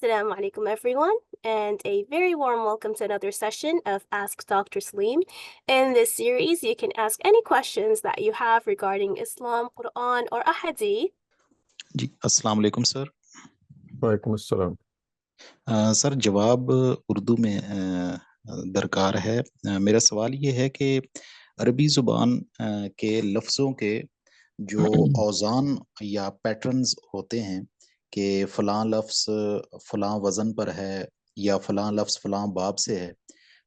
Assalamu alaikum everyone, and a very warm welcome to another session of Ask Dr. Saleem. In this series, you can ask any questions that you have regarding Islam, Quran, or Ahadith. जी अस्सलाम वालेकुम sir. वालेकुम अस्सलाम। Sir जवाब उर्दू में दरकार है। मेरा सवाल ये है कि अरबी ज़ुबान के लफ्ज़ों के जो औज़ान या पैटर्न्स होते हैं कि फ़लाँ लफ्ज़ फ़लाँ वज़न पर है या फ़लाँ लफ्ज़ फ़लाँ बाब से है,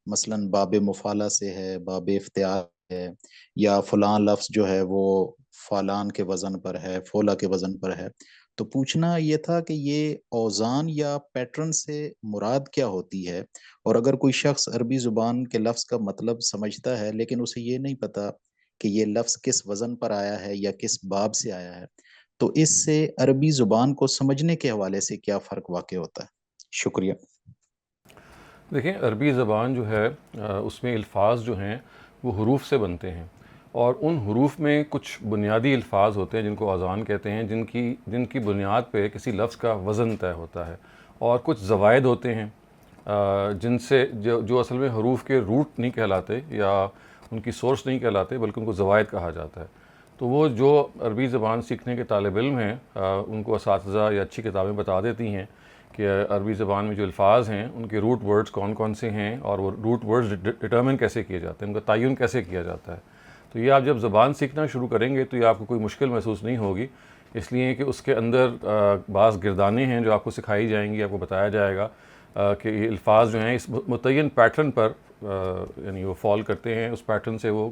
मसलन बाब मुफ़ाला से है, बाब इफ्तियार है, या फ़लाँ लफ्ज़ जो है वो फ़लान के वज़न पर है, फ़ोला के वज़न पर है। तो पूछना ये था कि ये औज़ान या पैटर्न से मुराद क्या होती है, और अगर कोई शख्स अरबी ज़ुबान के लफ्ज़ का मतलब समझता है लेकिन उसे ये नहीं पता कि ये लफ्ज़ किस वज़न पर आया है या किस बाब से आया है, तो इससे अरबी ज़ुबान को समझने के हवाले से क्या फ़र्क वाक़ई होता है? शुक्रिया। देखिए, अरबी ज़बान जो है उसमें अल्फाज जो हैं वो हरूफ से बनते हैं, और उन हरूफ में कुछ बुनियादी अल्फाज होते हैं जिनको औज़ान कहते हैं, जिनकी बुनियाद पे किसी लफ्ज़ का वज़न तय होता है, और कुछ ज़वायद होते हैं जिनसे जो असल में हरूफ के रूट नहीं कहलाते या उनकी सोर्स नहीं कहलाते, बल्कि उनको ज़वायद कहा जाता है। तो वो जो अरबी ज़बान सीखने के तालिब इल्म हैं उनको असातिज़ा या अच्छी किताबें बता देती हैं कि अरबी ज़बान में जो अल्फाज हैं उनके रूट वर्ड्स कौन कौन से हैं, और वो रूट वर्ड्स डिटर्मिन कैसे किए जाते हैं, उनका तयन कैसे किया जाता है। तो ये आप जब ज़बान सीखना शुरू करेंगे तो ये आपको कोई मुश्किल महसूस नहीं होगी, इसलिए कि उसके अंदर बाज़ गिरदानें हैं जो आपको सिखाई जाएंगी, आपको बताया जाएगा कि ये अल्फाज जो हैं इस मुतय्यन पैटर्न पर यानी वो फॉल करते हैं, उस पैटर्न से वो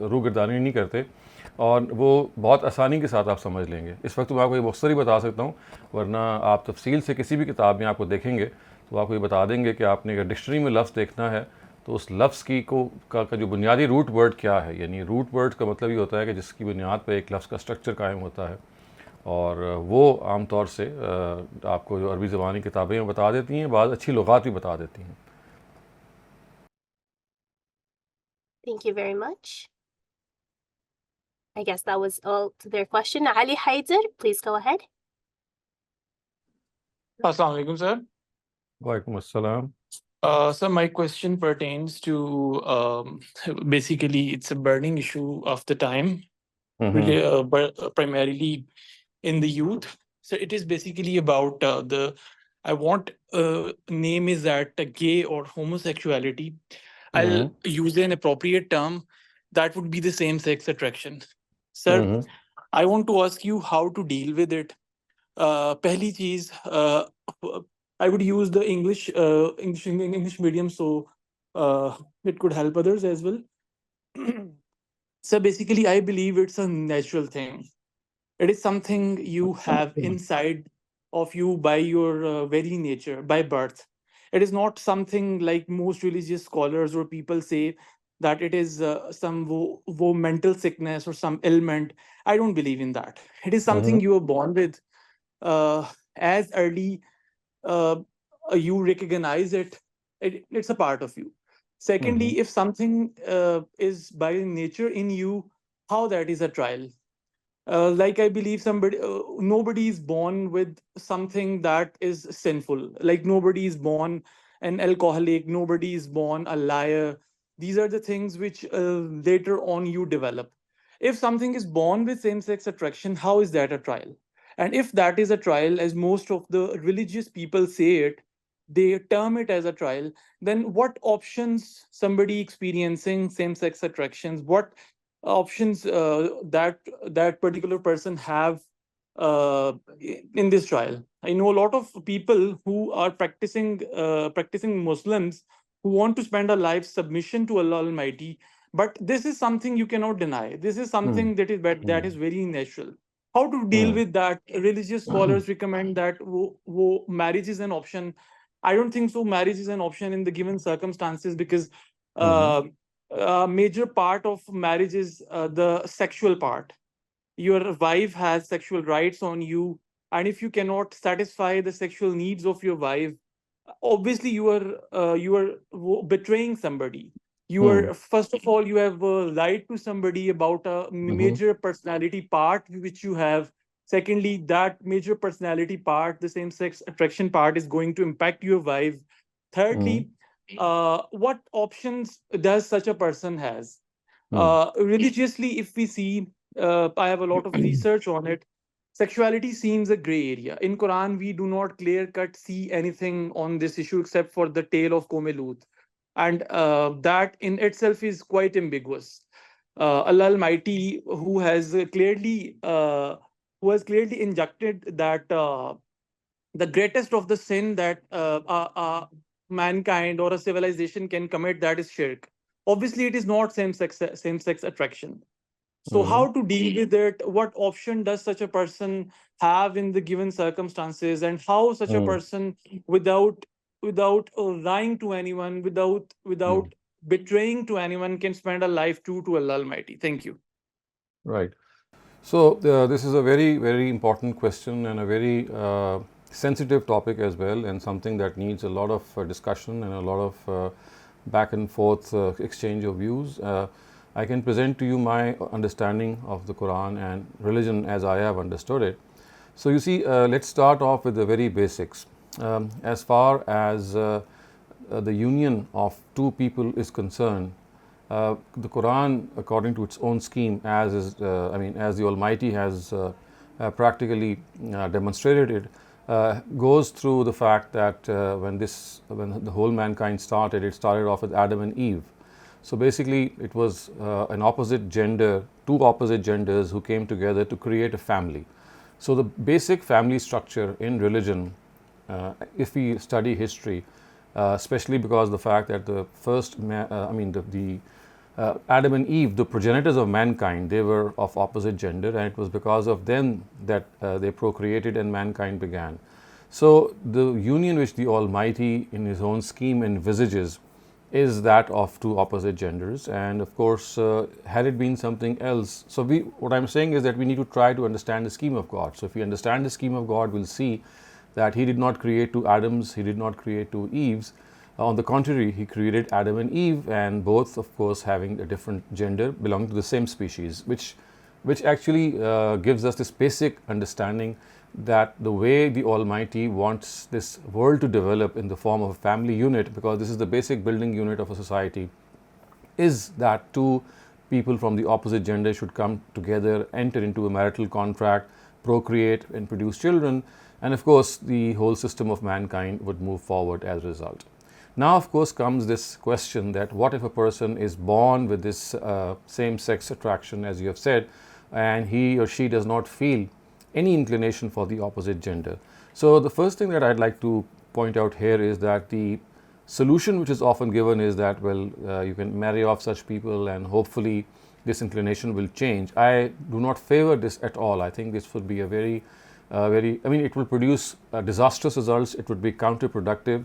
रूगिरदानी नहीं करते, और वो बहुत आसानी के साथ आप समझ लेंगे। इस वक्त मैं आपको ये मुख्तसर ही बता सकता हूँ, वरना आप तफसील से किसी भी किताब में आपको देखेंगे तो आपको ये बता देंगे कि आपने अगर डिक्शनरी में लफ्ज़ देखना है तो उस लफ्ज़ की का जो बुनियादी रूट वर्ड क्या है, यानी रूट वर्ड का मतलब ये होता है कि जिसकी बुनियाद पर एक लफ्ज़ का स्ट्रक्चर कायम होता है, और वो आम तौर से आपको जो अरबी ज़बानी किताबें बता देती हैं, बाद अच्छी लुगात भी बता देती हैं। Thank you very much. I guess that was all to their question. Ali Haider, please go ahead. Assalamu alaikum, sir. वालेकुम अस्सलाम। So my question pertains to basically it's a burning issue of the time, really, but primarily in the youth. So it is basically about I want name is that gay or homosexuality. I'll use an appropriate term that would be the same-sex attraction. Sir, I want to ask you how to deal with it. Pehli cheez, I would use the English medium, so it could help others as well. So basically, I believe it's a natural thing. It is something you have inside of you by your very nature, by birth. It is not something like most religious scholars or people say that it is some mental sickness or some ailment. I don't believe in that. It is something you are born with. As early you recognize it, it's a part of you. Secondly, if something is by nature in you, how that is a trial. Like I believe nobody is born with something that is sinful. Like nobody is born an alcoholic, nobody is born a liar. These are the things which later on you develop. If something is born with same-sex attraction, how is that a trial? And if that is a trial, as most of the religious people say it, they term it as a trial, then what options somebody experiencing same-sex attractions, what options that particular person have in this trial? I know a lot of people who are practicing Muslims who want to spend a life submission to Allah Almighty, but this is something you cannot deny. This is something that is very natural. How to deal with that? Religious scholars recommend that marriage is an option. I don't think so. Marriage is an option in the given circumstances, because a major part of marriage is the sexual part. Your wife has sexual rights on you, and if you cannot satisfy the sexual needs of your wife, obviously you are betraying somebody. You are, first of all, you have lied to somebody about a major personality part which you have. Secondly, that major personality part, the same-sex attraction part, is going to impact your wife. Thirdly, what options does such a person has? Religiously, if we see, I have a lot of research on it. Sexuality seems a gray area. In Quran, we do not clear cut see anything on this issue except for the tale of Lut, and that in itself is quite ambiguous. Allah Almighty, who has clearly injected that the greatest of the sin that mankind or a civilization can commit, that is shirk. Obviously, it is not same sex attraction. So how to deal with it? What option does such a person have in the given circumstances, and how such a person, without lying to anyone, without betraying to anyone, can spend a life true to Allah Almighty? Thank you. Right. So this is a very, very important question and a very sensitive topic as well, and something that needs a lot of discussion and a lot of back and forth exchange of views. I can present to you my understanding of the Quran and religion as I have understood it. So you see, let's start off with the very basics. As far as the union of two people is concerned, the Quran, according to its own scheme, as the Almighty has practically demonstrated it, goes through the fact that when the whole mankind started, it started off with Adam and Eve. So basically, it was two opposite genders who came together to create a family. So the basic family structure in religion, if we study history, especially because the fact that the first, Adam and Eve, the progenitors of mankind, they were of opposite gender, and it was because of them that they procreated and mankind began. So the union which the Almighty in His own scheme envisages is that of two opposite genders. And of course, had it been something else, so what I'm saying is that we need to try to understand the scheme of God. So if we understand the scheme of God, we'll see that He did not create two Adams, He did not create two Eves. On the contrary, He created Adam and Eve, and both, of course, having a different gender, belonging to the same species, which actually gives us this basic understanding that the way the Almighty wants this world to develop in the form of a family unit, because this is the basic building unit of a society, is that two people from the opposite gender should come together, enter into a marital contract, procreate and produce children, and of course the whole system of mankind would move forward as a result. Now, of course, comes this question that what if a person is born with this same-sex attraction, as you have said, and he or she does not feel any inclination for the opposite gender? So the first thing that I'd like to point out here is that the solution which is often given is that, well, you can marry off such people and hopefully this inclination will change. I do not favor this at all. I think this would be a it will produce disastrous results. It would be counterproductive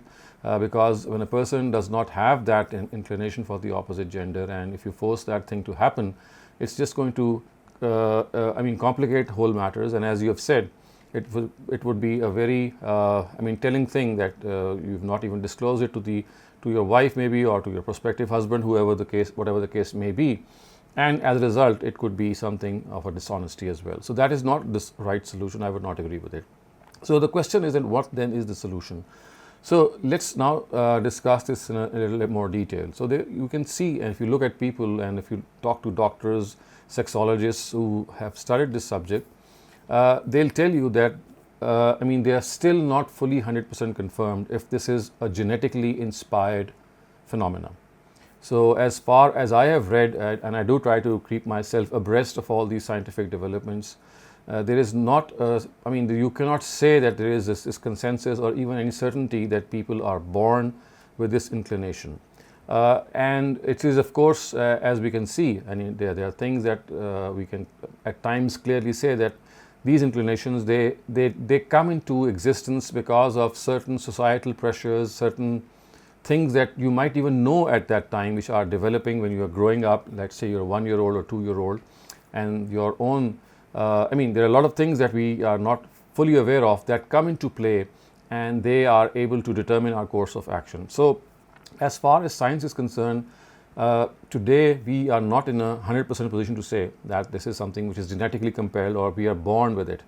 because when a person does not have that inclination for the opposite gender, and if you force that thing to happen, it's just going to complicate whole matters. And as you have said, it would be a very telling thing that you've not even disclosed it to your wife maybe, or to your prospective husband, whatever the case may be. And as a result, it could be something of a dishonesty as well. So that is not the right solution. I would not agree with it. So the question is, then what then is the solution? So let's now discuss this in a little bit more detail. So you can see, and if you look at people, and if you talk to doctors, sexologists who have studied this subject, they'll tell you that they are still not fully 100% confirmed if this is a genetically inspired phenomena. So as far as I have read, and I do try to keep myself abreast of all these scientific developments, there is not, you cannot say that there is this consensus or even any certainty that people are born with this inclination. And it is, of course, as we can see, there are things that we can at times clearly say that these inclinations, they come into existence because of certain societal pressures, certain things that you might even know at that time, which are developing when you are growing up. Let's say you're a 1-year-old or 2-year-old, and your own, there are a lot of things that we are not fully aware of that come into play, and they are able to determine our course of action. So as far as science is concerned, Today we are not in a 100% position to say that this is something which is genetically compelled or we are born with it.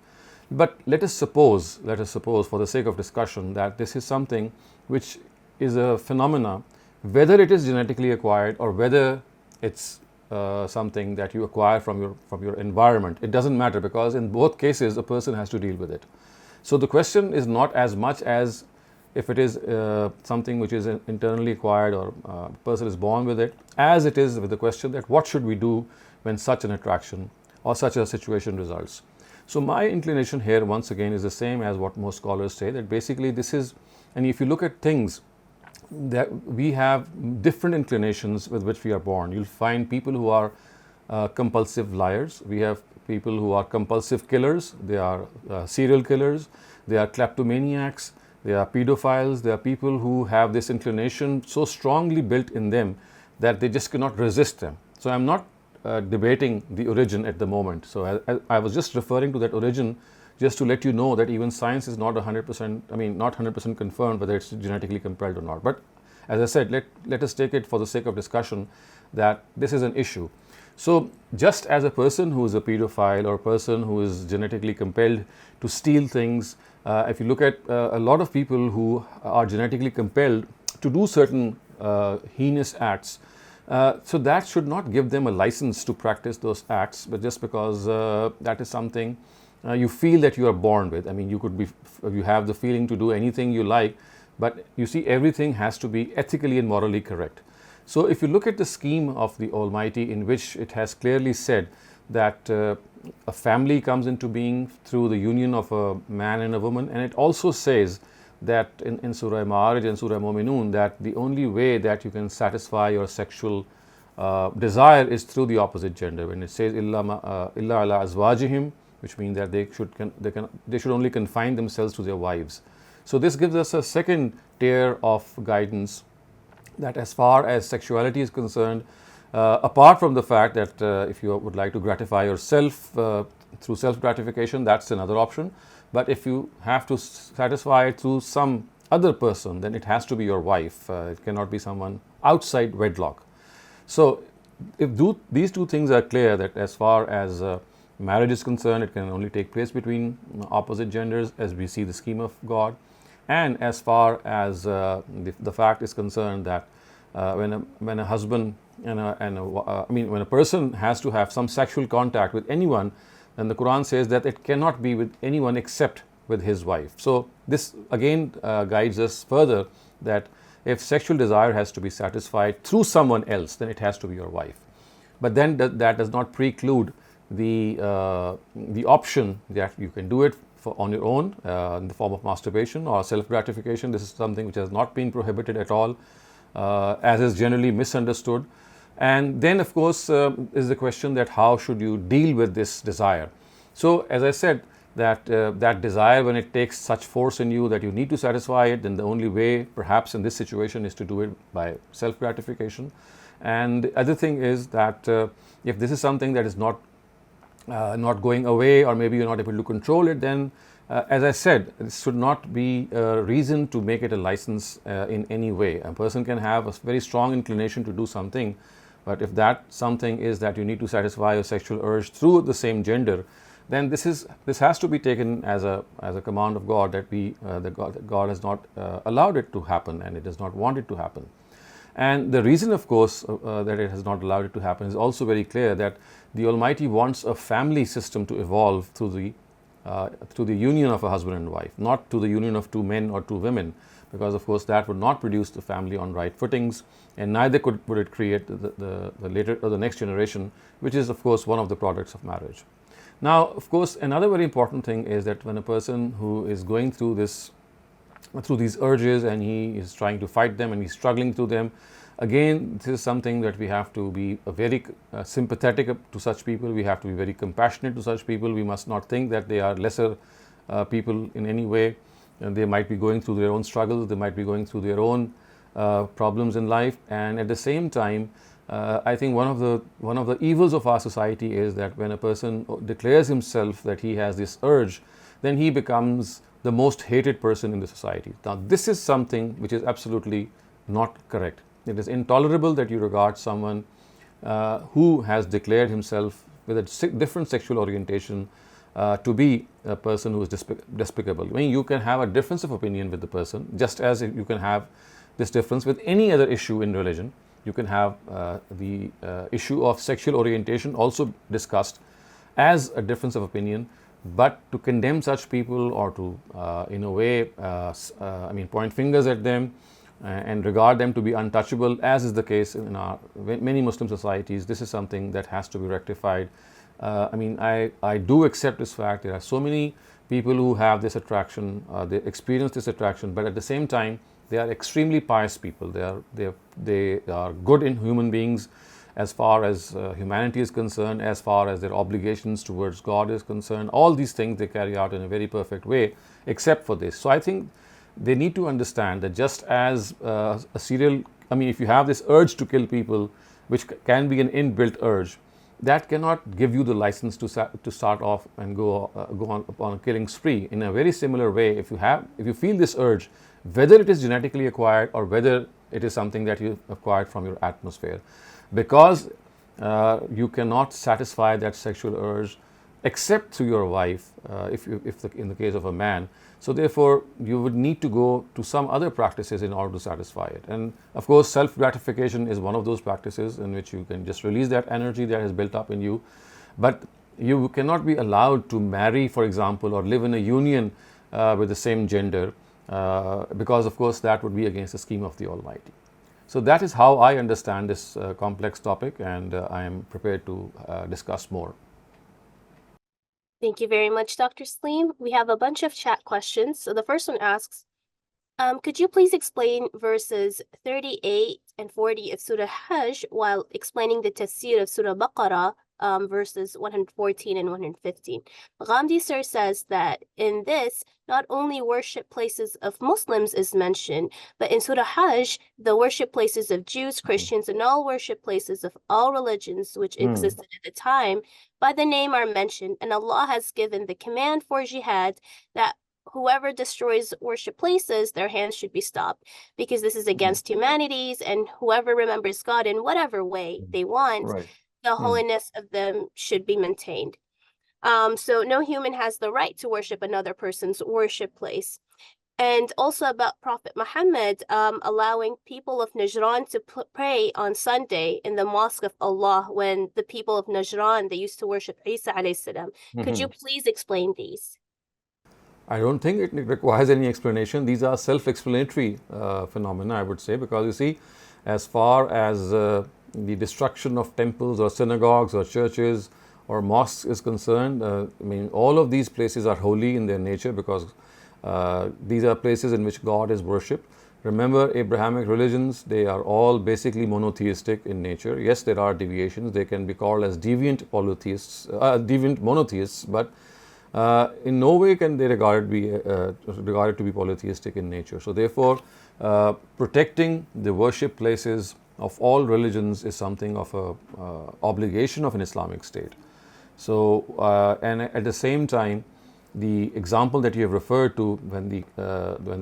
But let us suppose for the sake of discussion that this is something which is a phenomena, whether it is genetically acquired or whether it's something that you acquire from your environment. It doesn't matter, because in both cases a person has to deal with it. So the question is not as much as if it is something which is internally acquired or a person is born with it, as it is with the question that what should we do when such an attraction or such a situation results. So my inclination here once again is the same as what most scholars say, that basically this is, and if you look at things, that we have different inclinations with which we are born. You'll find people who are compulsive liars. We have people who are compulsive killers. They are serial killers. They are kleptomaniacs. They are pedophiles. They are people who have this inclination so strongly built in them that they just cannot resist them. So I'm not debating the origin at the moment. So I was just referring to that origin just to let you know that even science is not 100%, not 100% confirmed whether it's genetically compelled or not. But as I said, let us take it for the sake of discussion that this is an issue. So just as a person who is a pedophile or a person who is genetically compelled to steal things, if you look at a lot of people who are genetically compelled to do certain heinous acts, so that should not give them a license to practice those acts, but just because that is something you feel that you are born with. You have the feeling to do anything you like, but you see, everything has to be ethically and morally correct. So if you look at the scheme of the Almighty, in which it has clearly said that a family comes into being through the union of a man and a woman, and it also says that in Surah Ma'arij and Surah Mu'minun that the only way that you can satisfy your sexual desire is through the opposite gender. When it says illa ala azwajihim, which means that they should only confine themselves to their wives. So this gives us a second tier of guidance, that as far as sexuality is concerned, apart from the fact that if you would like to gratify yourself through self-gratification, that's another option. But if you have to satisfy it through some other person, then it has to be your wife. It cannot be someone outside wedlock. So if these two things are clear, that as far as marriage is concerned, it can only take place between opposite genders as we see the scheme of God. And as far as the fact is concerned that when a husband when a person has to have some sexual contact with anyone, then the Quran says that it cannot be with anyone except with his wife. So this again guides us further that if sexual desire has to be satisfied through someone else, then it has to be your wife. But then that does not preclude the option that you can do it on your own in the form of masturbation or self-gratification. This is something which has not been prohibited at all, as is generally misunderstood. And then of course is the question that how should you deal with this desire. So as I said, that desire, when it takes such force in you that you need to satisfy it, then the only way perhaps in this situation is to do it by self-gratification. And the other thing is that if this is something that is not going away, or maybe you're not able to control it, then as I said, this should not be a reason to make it a license in any way. A person can have a very strong inclination to do something, but if that something is that you need to satisfy your sexual urge through the same gender, then this has to be taken as a command of God, that God has not allowed it to happen, and it does not want it to happen. And the reason, of course, that it has not allowed it to happen is also very clear, that the Almighty wants a family system to evolve through the union of a husband and wife, not to the union of two men or two women, because of course that would not produce the family on right footings, and neither would it create the later or the next generation, which is of course one of the products of marriage. Now, of course, another very important thing is that when a person who is going through these urges, and he is trying to fight them and he's struggling through them, again, this is something that we have to be very sympathetic to such people. We have to be very compassionate to such people. We must not think that they are lesser people in any way. And they might be going through their own struggles, they might be going through their own problems in life, and at the same time, I think one of the evils of our society is that when a person declares himself that he has this urge, then he becomes the most hated person in the society. Now, this is something which is absolutely not correct. It is intolerable that you regard someone who has declared himself with a different sexual orientation to be a person who is despicable. I mean, you can have a difference of opinion with the person, just as you can have this difference with any other issue in religion. You can have the issue of sexual orientation also discussed as a difference of opinion, but to condemn such people or to, in a way, point fingers at them and regard them to be untouchable, as is the case in our many Muslim societies, this is something that has to be rectified. I do accept this fact. There are so many people who have this attraction, they experience this attraction, but at the same time, they are extremely pious people. They are good in human beings as far as humanity is concerned, as far as their obligations towards God is concerned. All these things they carry out in a very perfect way, except for this. So I think they need to understand that just as if you have this urge to kill people, which can be an inbuilt urge, that cannot give you the license to start off and go on a killing spree. In a very similar way, if you feel this urge, whether it is genetically acquired or whether it is something that you acquired from your atmosphere, because you cannot satisfy that sexual urge except through your wife, in the case of a man. So therefore, you would need to go to some other practices in order to satisfy it. And of course, self-gratification is one of those practices in which you can just release that energy that has built up in you. But you cannot be allowed to marry, for example, or live in a union with the same gender, because of course that would be against the scheme of the Almighty. So that is how I understand this complex topic, and I am prepared to discuss more. Thank you very much, Dr. Saleem. We have a bunch of chat questions. So the first one asks, could you please explain verses 38 and 40 of Surah Hajj while explaining the tafsir of Surah Baqarah, verses 114 and 115. Ghamidi sir says that in this, not only worship places of Muslims is mentioned, but in Surah Hajj, the worship places of Jews, Christians, and all worship places of all religions which existed at the time by the name are mentioned, and Allah has given the command for jihad that whoever destroys worship places, their hands should be stopped, because this is against humanities, and whoever remembers God in whatever way they want, the holiness of them should be maintained. So no human has the right to worship another person's worship place. And also about Prophet Muhammad allowing people of Najran to pray on Sunday in the Mosque of Allah, when the people of Najran, they used to worship Isa alayhi salam. Could you please explain these? I don't think it requires any explanation. These are self-explanatory phenomena, I would say, because you see, as far as the destruction of temples or synagogues or churches or mosques is concerned, all of these places are holy in their nature, because these are places in which God is worshipped. Remember, Abrahamic religions, they are all basically monotheistic in nature. Yes, there are deviations. They can be called as deviant polytheists, deviant monotheists, but in no way can they regarded to be polytheistic in nature. So therefore, protecting the worship places of all religions is something of a obligation of an Islamic state. So and at the same time, the example that you have referred to, when the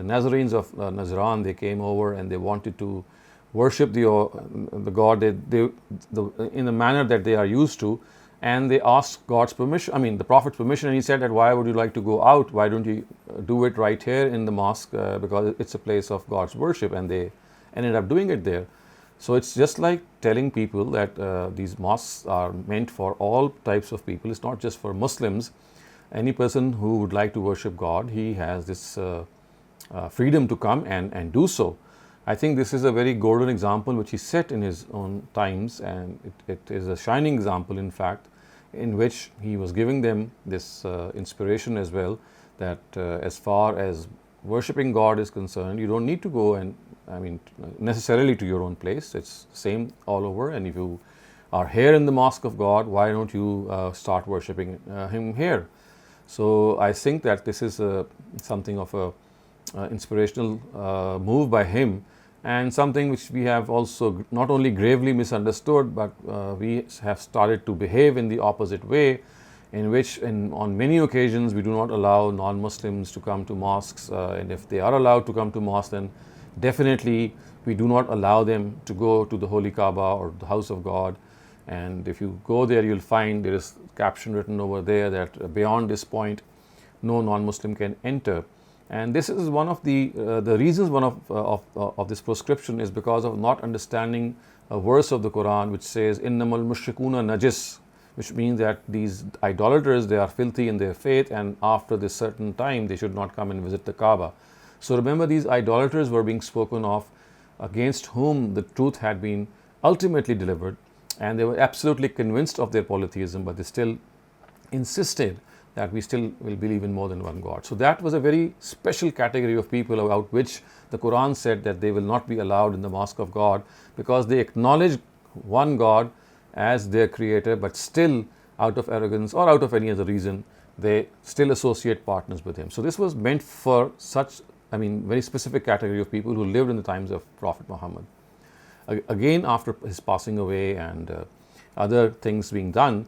Nazarenes of Najran, they came over and they wanted to worship the God in the manner that they are used to, and they asked God's permission, the Prophet's permission, and he said that, why would you like to go out? Why don't you do it right here in the mosque, because it's a place of God's worship, and they ended up doing it there. So it's just like telling people that these mosques are meant for all types of people. It's not just for Muslims. Any person who would like to worship God, he has this freedom to come and do so. I think this is a very golden example which he set in his own times, and it is a shining example, in fact, in which he was giving them this inspiration as well, that as far as worshipping God is concerned, you don't need to go and necessarily to your own place. It's the same all over, and if you are here in the mosque of God, why don't you start worshipping Him here? So I think that this is something of a inspirational move by him, and something which we have also not only gravely misunderstood, but we have started to behave in the opposite way, in which on many occasions we do not allow non-Muslims to come to mosques, and if they are allowed to come to mosques, then Definitely, we do not allow them to go to the Holy Kaaba or the house of God. And if you go there, you'll find there is caption written over there that beyond this point, no non-Muslim can enter. And this is one of the reasons of this proscription is because of not understanding a verse of the Quran which says innamal mushrikuna najis, which means that these idolaters, they are filthy in their faith, and after this certain time they should not come and visit the Kaaba. So remember, these idolaters were being spoken of, against whom the truth had been ultimately delivered, and they were absolutely convinced of their polytheism, but they still insisted that we still will believe in more than one God. So that was a very special category of people about which the Quran said that they will not be allowed in the mosque of God, because they acknowledge one God as their creator, but still out of arrogance or out of any other reason, they still associate partners with him. So this was meant for such, very specific category of people who lived in the times of Prophet Muhammad. Again, after his passing away and other things being done,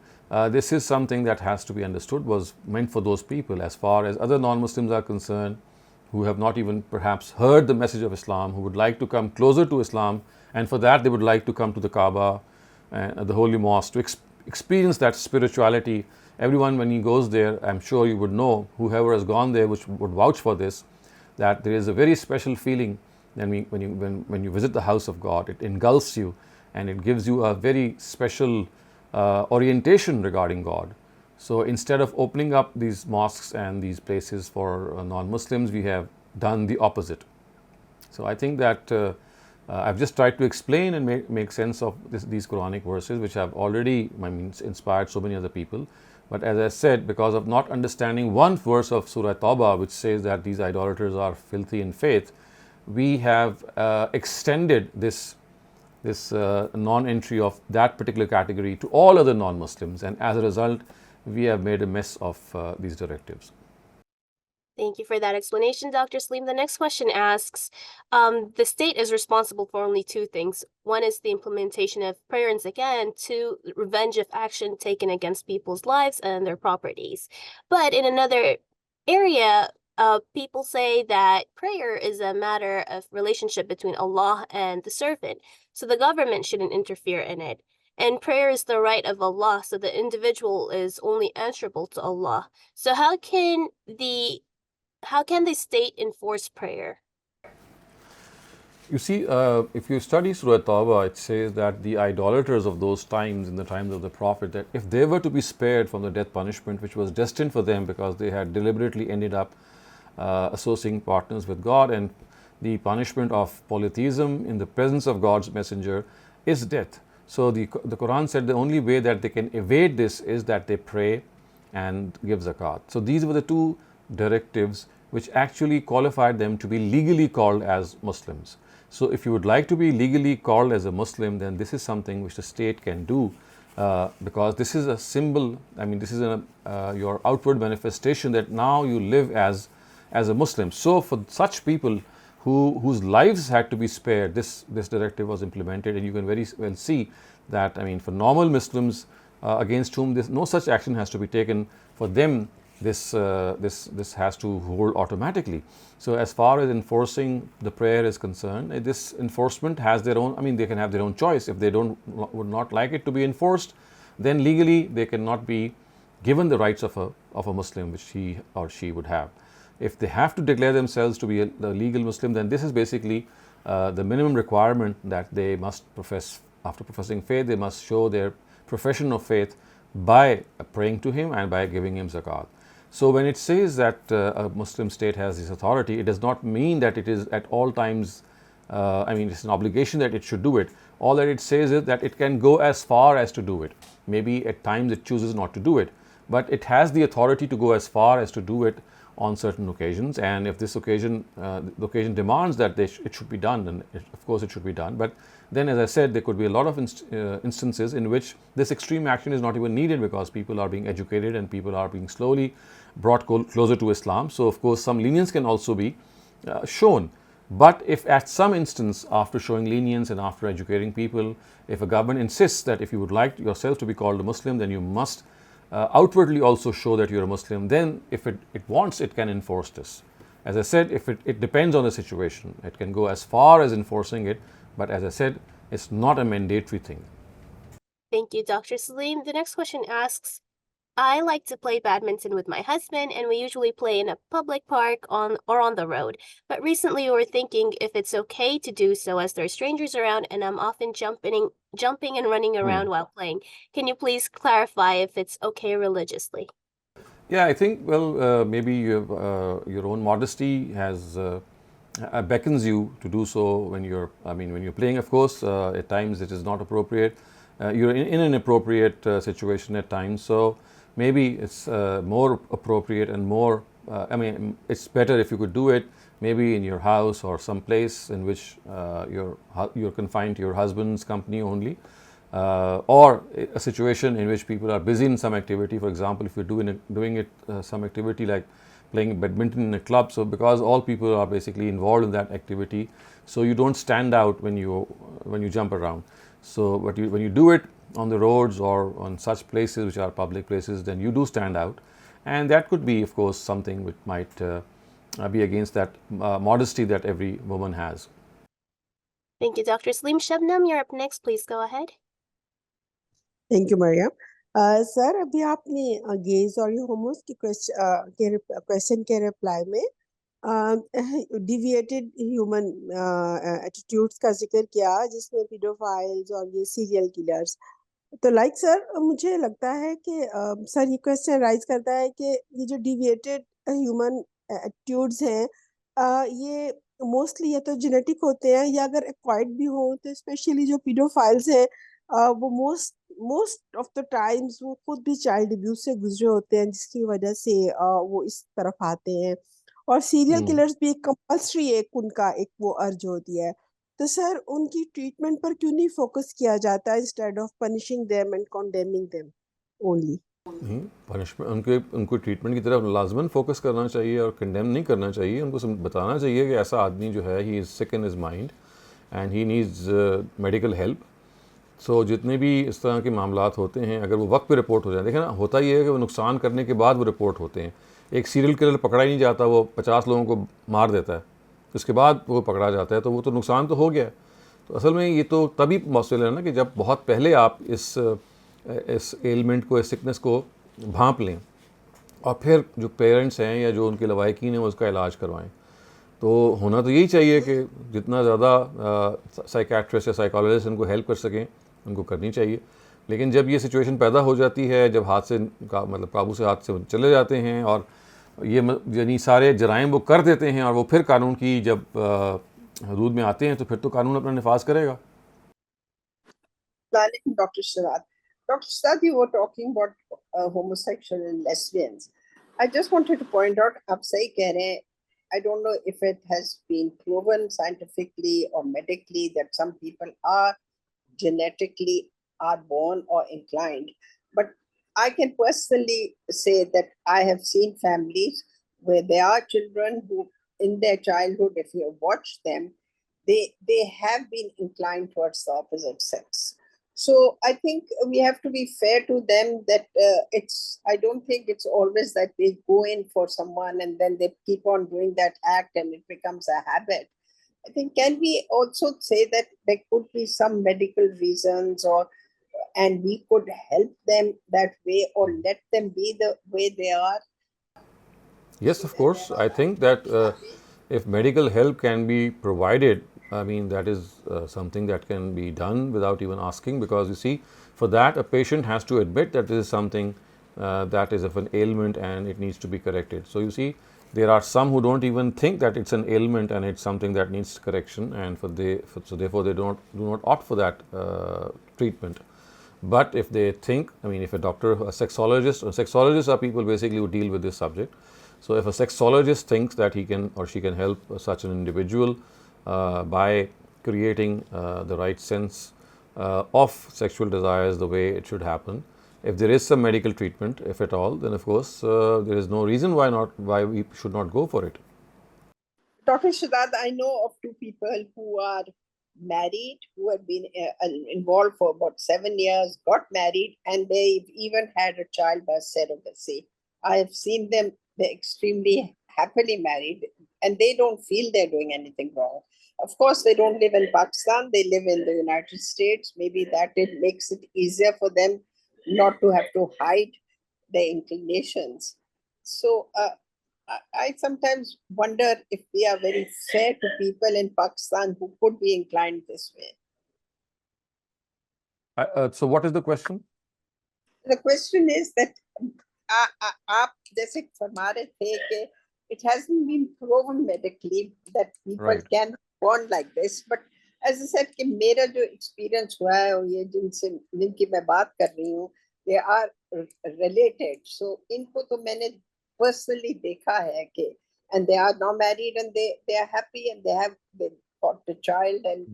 this is something that has to be understood was meant for those people. As far as other non-Muslims are concerned, who have not even perhaps heard the message of Islam, who would like to come closer to Islam, and for that they would like to come to the Kaaba and the Holy Mosque to experience that spirituality. Everyone, when he goes there, I'm sure you would know, whoever has gone there, which would vouch for this, that there is a very special feeling when you visit the house of God. It engulfs you and it gives you a very special orientation regarding God. So instead of opening up these mosques and these places for non-Muslims, we have done the opposite. So I think that I've just tried to explain and make sense of these Quranic verses, which have already inspired so many other people. But as I said, because of not understanding one verse of Surah Tawbah, which says that these idolaters are filthy in faith, we have extended this non-entry of that particular category to all other non-Muslims, and as a result, we have made a mess of these directives. Thank you for that explanation, Dr. Saleem. The next question asks, the state is responsible for only two things. One is the implementation of prayer and zakah, and two, revenge of action taken against people's lives and their properties. But in another area, people say that prayer is a matter of relationship between Allah and the servant, so the government shouldn't interfere in it. And prayer is the right of Allah, so the individual is only answerable to Allah. So how can the state enforce prayer? You see, if you study Surah Tawbah, it says that the idolaters of those times, in the times of the Prophet, that if they were to be spared from the death punishment, which was destined for them because they had deliberately ended up associating partners with God, and the punishment of polytheism in the presence of God's messenger is death. So the Quran said the only way that they can evade this is that they pray and give zakat. So these were the two directives which actually qualified them to be legally called as Muslims. So if you would like to be legally called as a Muslim, then this is something which the state can do, because this is a symbol. This is your outward manifestation that now you live as a Muslim. So for such people whose lives had to be spared, this directive was implemented, and you can very well see that for normal Muslims against whom no such action has to be taken, for them this has to hold automatically. So as far as enforcing the prayer is concerned, this enforcement has their own, they can have their own choice. If they would not like it to be enforced, then legally they cannot be given the rights of a Muslim which he or she would have. If they have to declare themselves to be the legal Muslim, then this is basically the minimum requirement that they must profess. After professing faith, they must show their profession of faith by praying to him and by giving him zakat. So when it says that a Muslim state has this authority, it does not mean that it is at all times, it's an obligation that it should do it. All that it says is that it can go as far as to do it. Maybe at times it chooses not to do it, but it has the authority to go as far as to do it on certain occasions. And if this occasion, the occasion demands that it should be done, then of course it should be done. But then, as I said, there could be a lot of instances in which this extreme action is not even needed, because people are being educated and people are being slowly brought closer to Islam. So of course some lenience can also be shown. But if at some instance, after showing lenience and after educating people, if a government insists that if you would like yourself to be called a Muslim, then you must outwardly also show that you're a Muslim, then if it wants, it can enforce this. As I said, if it depends on the situation. It can go as far as enforcing it, but as I said, it's not a mandatory thing. Thank you, Dr. Saleem. The next question asks, I like to play badminton with my husband, and we usually play in a public park on the road. But recently we were thinking if it's okay to do so as there are strangers around and I'm often jumping and running around while playing. Can you please clarify if it's okay religiously? Yeah, I think, well, maybe your own modesty has beckons you to do so when you're playing. Of course, at times it is not appropriate. You're in an inappropriate situation at times. So maybe it's more appropriate and more, it's better if you could do it maybe in your house or some place in which you're confined to your husband's company only. Or a situation in which people are busy in some activity. For example, if you're doing some activity like playing badminton in a club, so because all people are basically involved in that activity, so you don't stand out when you jump around. So when you do it on the roads or on such places which are public places, then you do stand out, and that could be, of course, something which might be against that modesty that every woman has. Thank you, Dr. Saleem. Shabnam, you're up next. Please go ahead. Thank you Mariam sir अभी आपने gauge और ये homos की question के reply में deviated human attitudes का जिक्र किया जिसमें पीडोफाइल्स और ये सीरियल किलर्स तो लाइक सर मुझे लगता है कि सर ये क्वेश्चन राइज करता है कि ये जो डिविएटेड ह्यूमन एटीट्यूड्स हैं ये मोस्टली या तो जेनेटिक होते हैं या अगर एक्वायर्ड भी हो तो स्पेशली जो पीडोफाइल्स हैं वो मोस्ट ऑफ द टाइम्स वो खुद भी चाइल्ड अब्यूज से गुजरे होते हैं जिसकी वजह से वो इस तरफ आते हैं और सीरियल किलर्स भी एक कंपल्सरी एक उनका एक वो अर्ज होती है तो सर उनकी ट्रीटमेंट पर क्यों नहीं फोकस किया जाता instead of punishing them and condemning them only punishment उनको ट्रीटमेंट की तरफ लाजमन फोकस करना चाहिए और कंडेम नहीं करना चाहिए. उनको बताना चाहिए कि ऐसा आदमी जो है he is sick in his mind and he needs medical help. So जितने भी इस तरह के मामलात होते हैं अगर वो वक्त पे रिपोर्ट हो जाए, देखें ना होता ये है कि वो नुकसान करने के बाद वो रिपोर्ट होते हैं. एक सीरियल किलर पकड़ा ही नहीं जाता, वो 50 लोगों को मार देता है, उसके बाद वो पकड़ा जाता है, तो वो तो नुकसान तो हो गया. तो असल में ये तो तभी पॉसिबल है ना कि जब बहुत पहले आप इस एलिमेंट को, इस सिकनेस को भांप लें और फिर जो पेरेंट्स हैं या जो उनके लवाहिकीन हैं वो उसका इलाज करवाएं. तो होना तो यही चाहिए कि जितना ज़्यादा साइकेट्रिस्ट या साइकोलॉजिस्ट उनको हेल्प कर सकें उनको करनी चाहिए. लेकिन जब ये सिचुएशन पैदा हो जाती है, जब हाथ से काबू से हाथ से चले जाते हैं और ये यानी सारे जराइम वो कर देते हैं और वो फिर कानून की जब हदूद में आते हैं तो फिर तो कानून अपना निफाज करेगा. Dr. Shehzad, you were talking about homosexual and lesbians. I just wanted to point out, आप सही कह रहे हैं. I don't know if it has been proven scientifically or medically that some people are genetically are born or inclined. But I can personally say that I have seen families where there are children who in their childhood, if you watch them, they have been inclined towards the opposite sex. So I think we have to be fair to them that I don't think it's always that they go in for someone and then they keep on doing that act and it becomes a habit. I think can we also say that there could be some medical reasons and we could help them that way or let them be the way they are? Yes, of course. I think that if medical help can be provided, I mean, that is something that can be done without even asking, because you see, for that a patient has to admit that this is something that is of an ailment and it needs to be corrected. So you see, there are some who don't even think that it's an ailment and it's something that needs correction, and so therefore they do not opt for that treatment. But if they think, I mean, if a doctor, a sexologists are people basically who deal with this subject. So if a sexologist thinks that he can or she can help such an individual by creating the right sense of sexual desires the way it should happen, if there is some medical treatment, if at all, then of course there is no reason why we should not go for it. Dr. Shehzad, I know of two people who are married, who have been involved for about 7 years, got married, and they've even had a child by surrogacy. I have seen them, they're extremely happily married. and they don't feel they're doing anything wrong. Of course, they don't live in Pakistan, they live in the United States. Maybe that it makes it easier for them not to have to hide their inclinations. So I sometimes wonder if we are very fair to people in Pakistan who could be inclined this way. So what is the question? The question is that آپ جیسے فرما رہے تھے کہ it hasn't been proven medically that people Right. can born like this, but as I said کہ میرا جو experience ہوا ہے اور یہ جن کی میں بات کر رہی ہوں they are related, so ان کو تو میں نے personally دیکھا ہے کہ and they are now married and they are happy and they got the child, and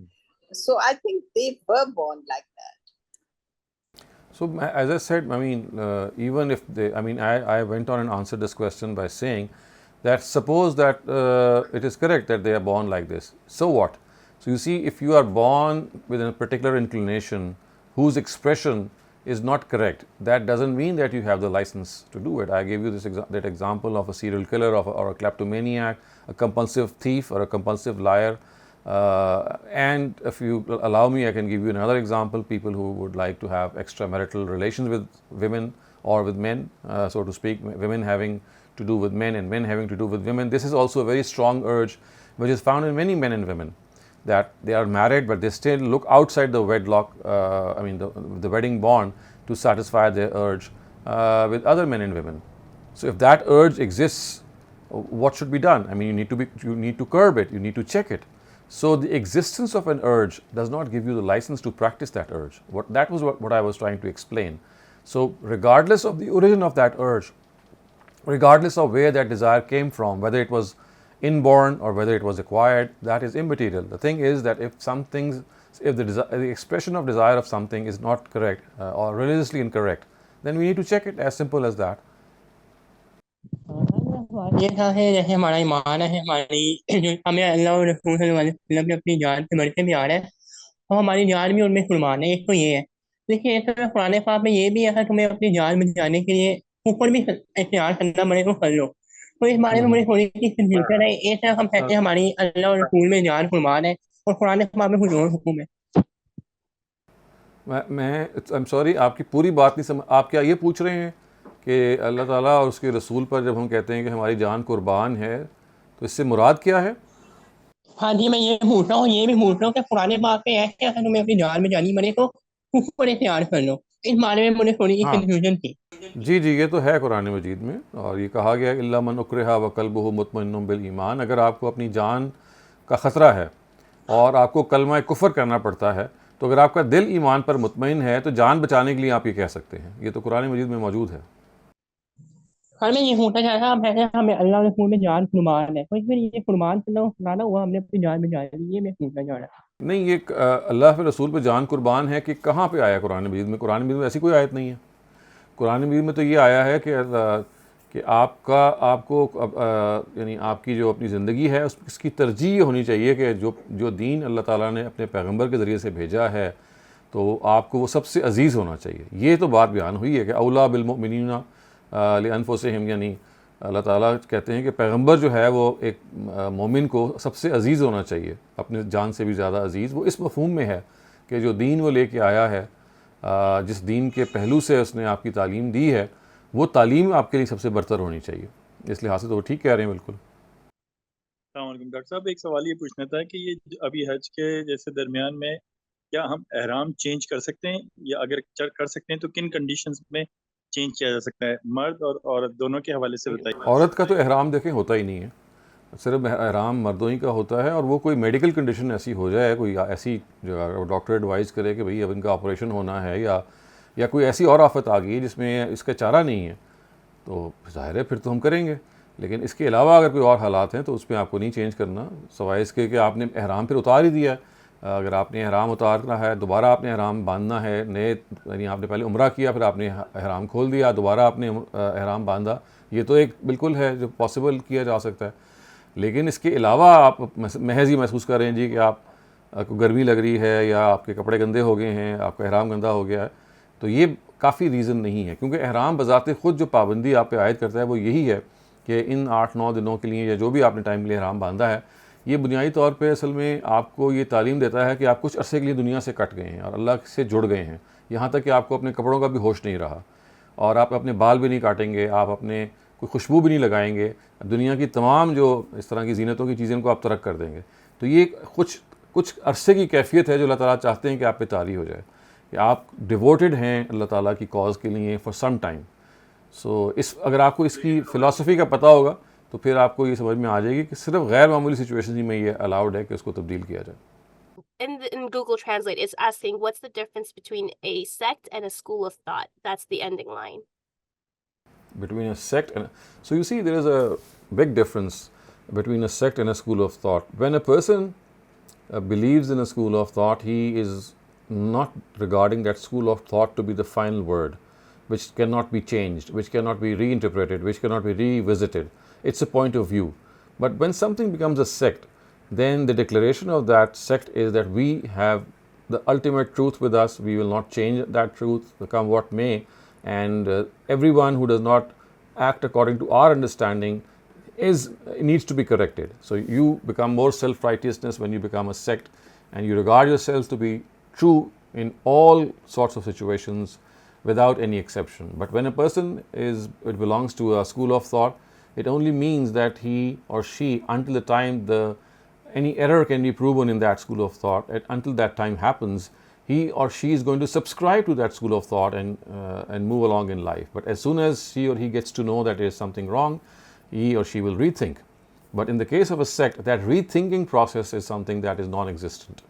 so I think they were born like that. So as I said, I mean, even if they, I mean, I went on and answered this question by saying that suppose that it is correct that they are born like this. So what? So you see, if you are born with a particular inclination whose expression is not correct, that doesn't mean that you have the license to do it. I gave you that example of a serial killer or a kleptomaniac, a compulsive thief or a compulsive liar. And if you allow me, I can give you another example. People who would like to have extramarital relations with women or with men, so to speak, women having to do with men and men having to do with women. This is also a very strong urge which is found in many men and women, that they are married but they still look outside the wedlock, the wedding bond to satisfy their urge with other men and women. So if that urge exists, what should be done? I mean, you need to curb it, you need to check it. So the existence of an urge does not give you the license to practice that urge. That was what I was trying to explain. So regardless of the origin of that urge, regardless of where that desire came from, whether it was inborn or whether it was acquired, that is immaterial. The thing is that if the expression of desire of something is not correct or religiously incorrect, then we need to check it, as simple as that. یہ تھا ہے جیسے ہمارا ایمان ہے، ہماری ہمیں اللہ اور رسول صلی اللہ علیہ وسلم نے اپنی جان سے بڑھ کے پیار ہے اور ہماری جان بھی ان میں قربان ہے. ایک تو یہ ہے. دیکھیے ایسا قرآن پاک میں یہ بھی ہے، تمہیں اپنی جان بچانے کے لیے اوپر بھی اختیار کرنا پڑے تو کر لو. تو اس بارے میں مجھے تھوڑی سی کنفیوژن ہے. ایک طرف ہم کہتے ہیں ہماری اللہ اور رسول میں جان قربان ہے اور قرآن پاک میں کچھ اور حکم ہے. I'm sorry, آپ کی پوری بات نہیں سمجھ. آپ کیا یہ پوچھ رہے ہیں کہ اللہ تعالیٰ اور اس کے رسول پر جب ہم کہتے ہیں کہ ہماری جان قربان ہے تو اس سے مراد کیا ہے؟ ہاں جی، میں یہ پوچھ رہا ہوں، یہ بھی پوچھ رہا ہوں کہ قرآن پاک پہ ہے کہ اگر تمہیں اپنی جان بچانی پڑے تو اوپر اختیار کر لو. اس بارے میں مجھے تھوڑی سی کنفیوژن تھی. جی یہ تو ہے قرآن مجید میں، اور یہ کہا گیا الا من اکرہ وقلبہ مطمئن بالایمان. اگر آپ کو اپنی جان کا خطرہ ہے اور آپ کو کلمہ کفر کرنا پڑتا ہے تو اگر آپ کا دل ایمان پر مطمئن ہے تو جان بچانے کے لیے آپ یہ کہہ سکتے ہیں. یہ تو قرآن مجید میں موجود ہے. ہر میں یہ پوچھنا چاہ رہا ہوں ہمیں اللہ کے رسول میں جان قربان ہے تو پھر یہ قربان کرنا ہوا ہم نے اپنی جان بچائی. یہ میں پوچھنا چاہ رہا تھا. نہیں، یہ اللہ کے رسول پہ جان قربان ہے کہ کہاں پہ آیا قرآن مجید میں؟ قرآن مجید میں ایسی کوئی آیت نہیں ہے. قرآن مجید میں تو یہ آیا ہے کہ آپ کو یعنی آپ کی جو اپنی زندگی ہے اس کی ترجیح یہ ہونی چاہیے کہ جو دین اللہ تعالیٰ نے اپنے پیغمبر کے ذریعے سے بھیجا ہے تو آپ کو وہ سب سے عزیز ہونا چاہیے. یہ تو بات بیان ہوئی ہے کہ اولا بالمؤمنین لانفسہم، یعنی اللہ تعالیٰ کہتے ہیں کہ پیغمبر جو ہے وہ ایک مومن کو سب سے عزیز ہونا چاہیے، اپنے جان سے بھی زیادہ عزیز. وہ اس مفہوم میں ہے کہ جو دین وہ لے کے آیا ہے، جس دین کے پہلو سے اس نے آپ کی تعلیم دی ہے، وہ تعلیم آپ کے لیے سب سے برتر ہونی چاہیے. اس لحاظ سے تو وہ ٹھیک کہہ رہے ہیں بالکل. السلام علیکم ڈاکٹر صاحب، ایک سوال یہ پوچھنا تھا کہ یہ ابھی حج کے جیسے درمیان میں کیا ہم احرام چینج کر سکتے ہیں، یا اگر کر سکتے ہیں تو کن کنڈیشنز میں چینج کیا جا سکتا ہے؟ مرد اور عورت دونوں کے حوالے سے بتائیے. عورت کا تو احرام دیکھیں ہوتا ہی نہیں ہے، صرف احرام مردوں ہی کا ہوتا ہے. اور وہ کوئی میڈیکل کنڈیشن ایسی ہو جائے، کوئی ایسی جو ڈاکٹر ایڈوائز کرے کہ بھئی اب ان کا آپریشن ہونا ہے، یا کوئی ایسی اور آفت آ گئی جس میں اس کا چارہ نہیں ہے، تو ظاہر ہے پھر تو ہم کریں گے. لیکن اس کے علاوہ اگر کوئی اور حالات ہیں تو اس میں آپ کو نہیں چینج کرنا، سوائے اس کے کہ آپ نے احرام پھر اتار ہی دیا ہے. اگر آپ نے احرام اتارنا ہے، دوبارہ آپ نے احرام باندھنا ہے، یعنی آپ نے پہلے عمرہ کیا پھر آپ نے احرام کھول دیا، دوبارہ آپ نے احرام باندھا، یہ تو ایک بالکل ہے جو پاسبل کیا جا سکتا ہے. لیکن اس کے علاوہ آپ محض یہ محسوس کر رہے ہیں جی کہ آپ کو گرمی لگ رہی ہے یا آپ کے کپڑے گندے ہو گئے ہیں، آپ کا احرام گندا ہو گیا ہے، تو یہ کافی ریزن نہیں ہے. کیونکہ احرام بذات خود جو پابندی آپ پہ عائد کرتا ہے وہ یہی ہے کہ ان 8-9 دنوں کے لیے یا جو بھی آپ نے ٹائم کے لیے احرام باندھا ہے، یہ بنیادی طور پہ اصل میں آپ کو یہ تعلیم دیتا ہے کہ آپ کچھ عرصے کے لیے دنیا سے کٹ گئے ہیں اور اللہ سے جڑ گئے ہیں، یہاں تک کہ آپ کو اپنے کپڑوں کا بھی ہوش نہیں رہا، اور آپ اپنے بال بھی نہیں کاٹیں گے، آپ اپنے کوئی خوشبو بھی نہیں لگائیں گے، دنیا کی تمام جو اس طرح کی زینتوں کی چیزیں کو آپ ترک کر دیں گے. تو یہ کچھ عرصے کی کیفیت ہے جو اللہ تعالیٰ چاہتے ہیں کہ آپ پہ طاری ہو جائے، کہ آپ ڈیووٹڈ ہیں اللہ تعالیٰ کی کاز کے لیے فار سم ٹائم. سو اگر آپ کو اس کی فلاسفی کا پتہ ہوگا تو پھر آپ کو یہ سمجھ میں آ جائے گی کہ صرف غیر معمولی سچویشن میں یہ الاؤڈ ہے کہ اس کو تبدیل کیا جائے. In Google Translate, it's asking what's the difference between a sect and a school of thought. That's the ending line. Between a sect and so you see there is a big difference between a sect and a school of thought. When a person believes in a school of thought, he is not regarding that school of thought to be the final word, which cannot be changed, which cannot be reinterpreted, which cannot be revisited. It's a point of view. But when something becomes a sect, then the declaration of that sect is that we have the ultimate truth with us, we will not change that truth, come what may, and everyone who does not act according to our understanding needs to be corrected. So you become more self-righteousness when you become a sect, and you regard yourselves to be true in all sorts of situations without any exception. But when a person it belongs to a school of thought, it only means that he or she, until the time any error can be proven in that school of thought, and until that time happens, he or she is going to subscribe to that school of thought and move along in life. But as soon as he or he gets to know that there is something wrong, he or she will rethink. But in the case of a sect, that rethinking process is something that is non-existent.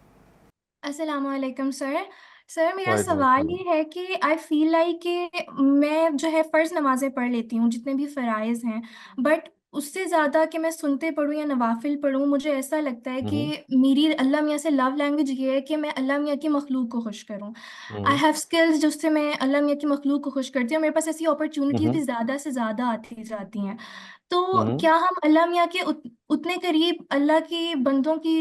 السلام علیکم سر میرا وعلیکم سوال السلام. یہ ہے کہ آئی feel like کہ میں جو ہے فرض نمازیں پڑھ لیتی ہوں جتنے بھی فرائض ہیں، بٹ اس سے زیادہ کہ میں سنتے پڑھوں یا نوافل پڑھوں، مجھے ایسا لگتا ہے کہ میری اللہ میاں سے لو لینگویج یہ ہے کہ میں اللہ میاں کی مخلوق کو خوش کروں. آئی ہیو اسکلز جس سے میں اللہ میاں کی مخلوق کو خوش کرتی ہوں، میرے پاس ایسی اپرچونیٹیز بھی زیادہ سے زیادہ آتی جاتی ہیں. تو کیا ہم اللہ میاں کے اتنے قریب اللہ کی بندوں کی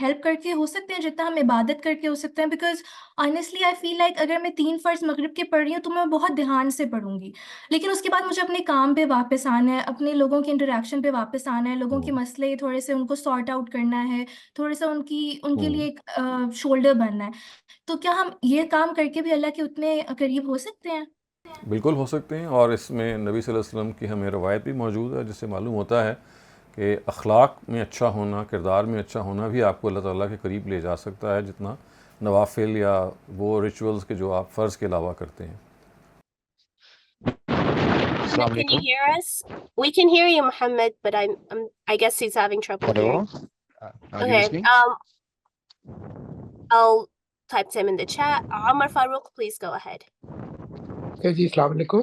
ہیلپ کر کے ہو سکتے ہیں جتنا ہم عبادت کر کے ہو سکتے ہیں؟ Because honestly I feel like اگر میں 3 فرض مغرب کے پڑھ رہی ہوں تو میں بہت دھیان سے پڑھوں گی، لیکن اس کے بعد مجھے اپنے کام پہ واپس آنا ہے، اپنے لوگوں کے انٹریکشن پہ واپس آنا ہے، لوگوں کے مسئلے تھوڑے سے ان کو سارٹ آؤٹ کرنا ہے، تھوڑے سا ان کے لیے ایک شولڈر بننا ہے. تو کیا ہم یہ کام کر کے بھی اللہ کے اتنے قریب ہو سکتے ہیں؟ بالکل ہو سکتے ہیں، اور اس میں نبی صلی اللہ علیہ وسلم کی ہمیں روایت بھی موجود ہے جس سے معلوم ہوتا ہے کہ اخلاق میں اچھا ہونا، کردار میں اچھا ہونا بھی آپ کو اللہ تعالیٰ کے قریب لے جا سکتا ہے جتنا نوافل یا وہ ریچولز کے جو آپ فرض کے علاوہ کرتے ہیں. Muhammad, can you hear us? We can hear you, Muhammad, but I guess he's having trouble hearing. Are you listening? I'll type him in the chat. Omar Farouk, please go ahead. جی السلام علیکم.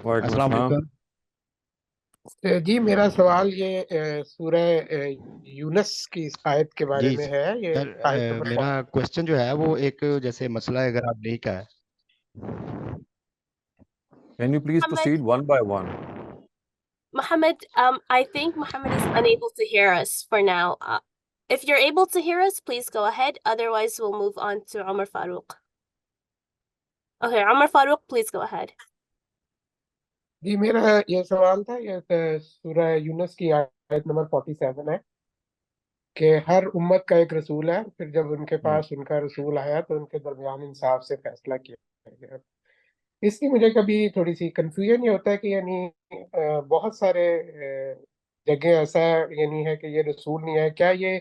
وعلیکم السلام. جی میرا سوال یہ سورہ یونس کی آیت کے بارے میں ہے. یہ میرا کوشچن جو ہے وہ ایک جیسے مسئلہ ہے اگر آپ نہیں کا ہے. Can you please proceed one by one? Muhammad, I think Muhammad is unable to hear us for now. If you're able to hear us, please go ahead. Otherwise, we'll move on to Omar Farouk. Okay, Omar Farouk, please go ahead. جی میرا یہ سوال تھا، یہ سورہ یونس کی آیت number 47 ہے کہ ہر امت کا ایک رسول ہے، پھر جب ان کے پاس ان کا رسول آیا تو ان کے درمیان انصاف سے فیصلہ کیا گیا. اس کی مجھے کبھی تھوڑی سی کنفیوژن یہ ہوتا ہے کہ یعنی بہت سارے جگہ ایسا یعنی ہے کہ یہ رسول نہیں ہے. کیا یہ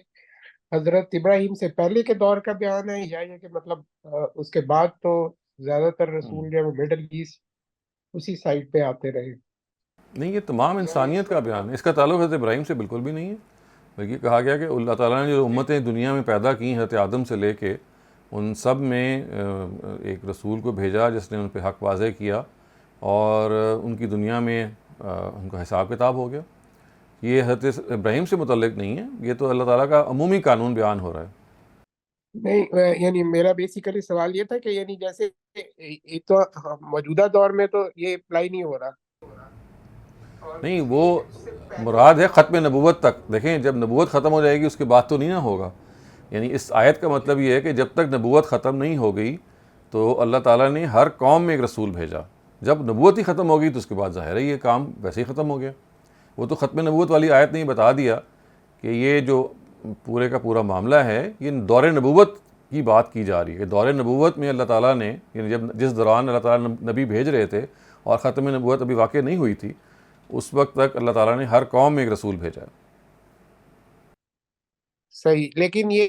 حضرت ابراہیم سے پہلے کے دور کا بیان ہے، یا یہ کہ مطلب اس کے بعد تو زیادہ تر رسول جو ہے وہ مڈل ایسٹ اسی سائڈ پہ آتے رہے؟ نہیں، یہ تمام انسانیت کا بیان ہے، اس کا تعلق حضرت ابراہیم سے بالکل بھی نہیں ہے. بلکہ کہا گیا کہ اللہ تعالیٰ نے جو امتیں دنیا میں پیدا کی حضرت آدم سے لے کے ان سب میں ایک رسول کو بھیجا جس نے ان پہ حق واضح کیا، اور ان کی دنیا میں ان کا حساب کتاب ہو گیا. یہ حضرت ابراہیم سے متعلق نہیں ہے، یہ تو اللہ تعالیٰ کا عمومی قانون بیان ہو رہا ہے. نہیں یعنی میرا بیسیکلی سوال یہ تھا کہ یعنی جیسے ایک تو موجودہ دور میں تو یہ اپلائی نہیں ہو رہا. نہیں، وہ مراد ہے ختم نبوت تک. دیکھیں جب نبوت ختم ہو جائے گی اس کے بعد تو نہیں نہ ہوگا. یعنی اس آیت کا مطلب یہ ہے کہ جب تک نبوت ختم نہیں ہو گئی تو اللہ تعالیٰ نے ہر قوم میں ایک رسول بھیجا. جب نبوت ہی ختم ہو گئی تو اس کے بعد ظاہر ہے یہ کام ویسے ہی ختم ہو گیا. وہ تو ختم نبوت والی آیت نے بتا دیا کہ یہ جو پورے کا پورا معاملہ ہے یہ دور نبوت کی بات کی جا رہی ہے. دور نبوت میں اللہ تعالیٰ نے یعنی جس دوران اللہ تعالیٰ نبی بھیج رہے تھے اور ختم نبوت ابھی واقع نہیں ہوئی تھی, اس وقت تک اللہ تعالیٰ نے ہر قوم میں ایک رسول بھیجا ہے. صحیح. لیکن یہ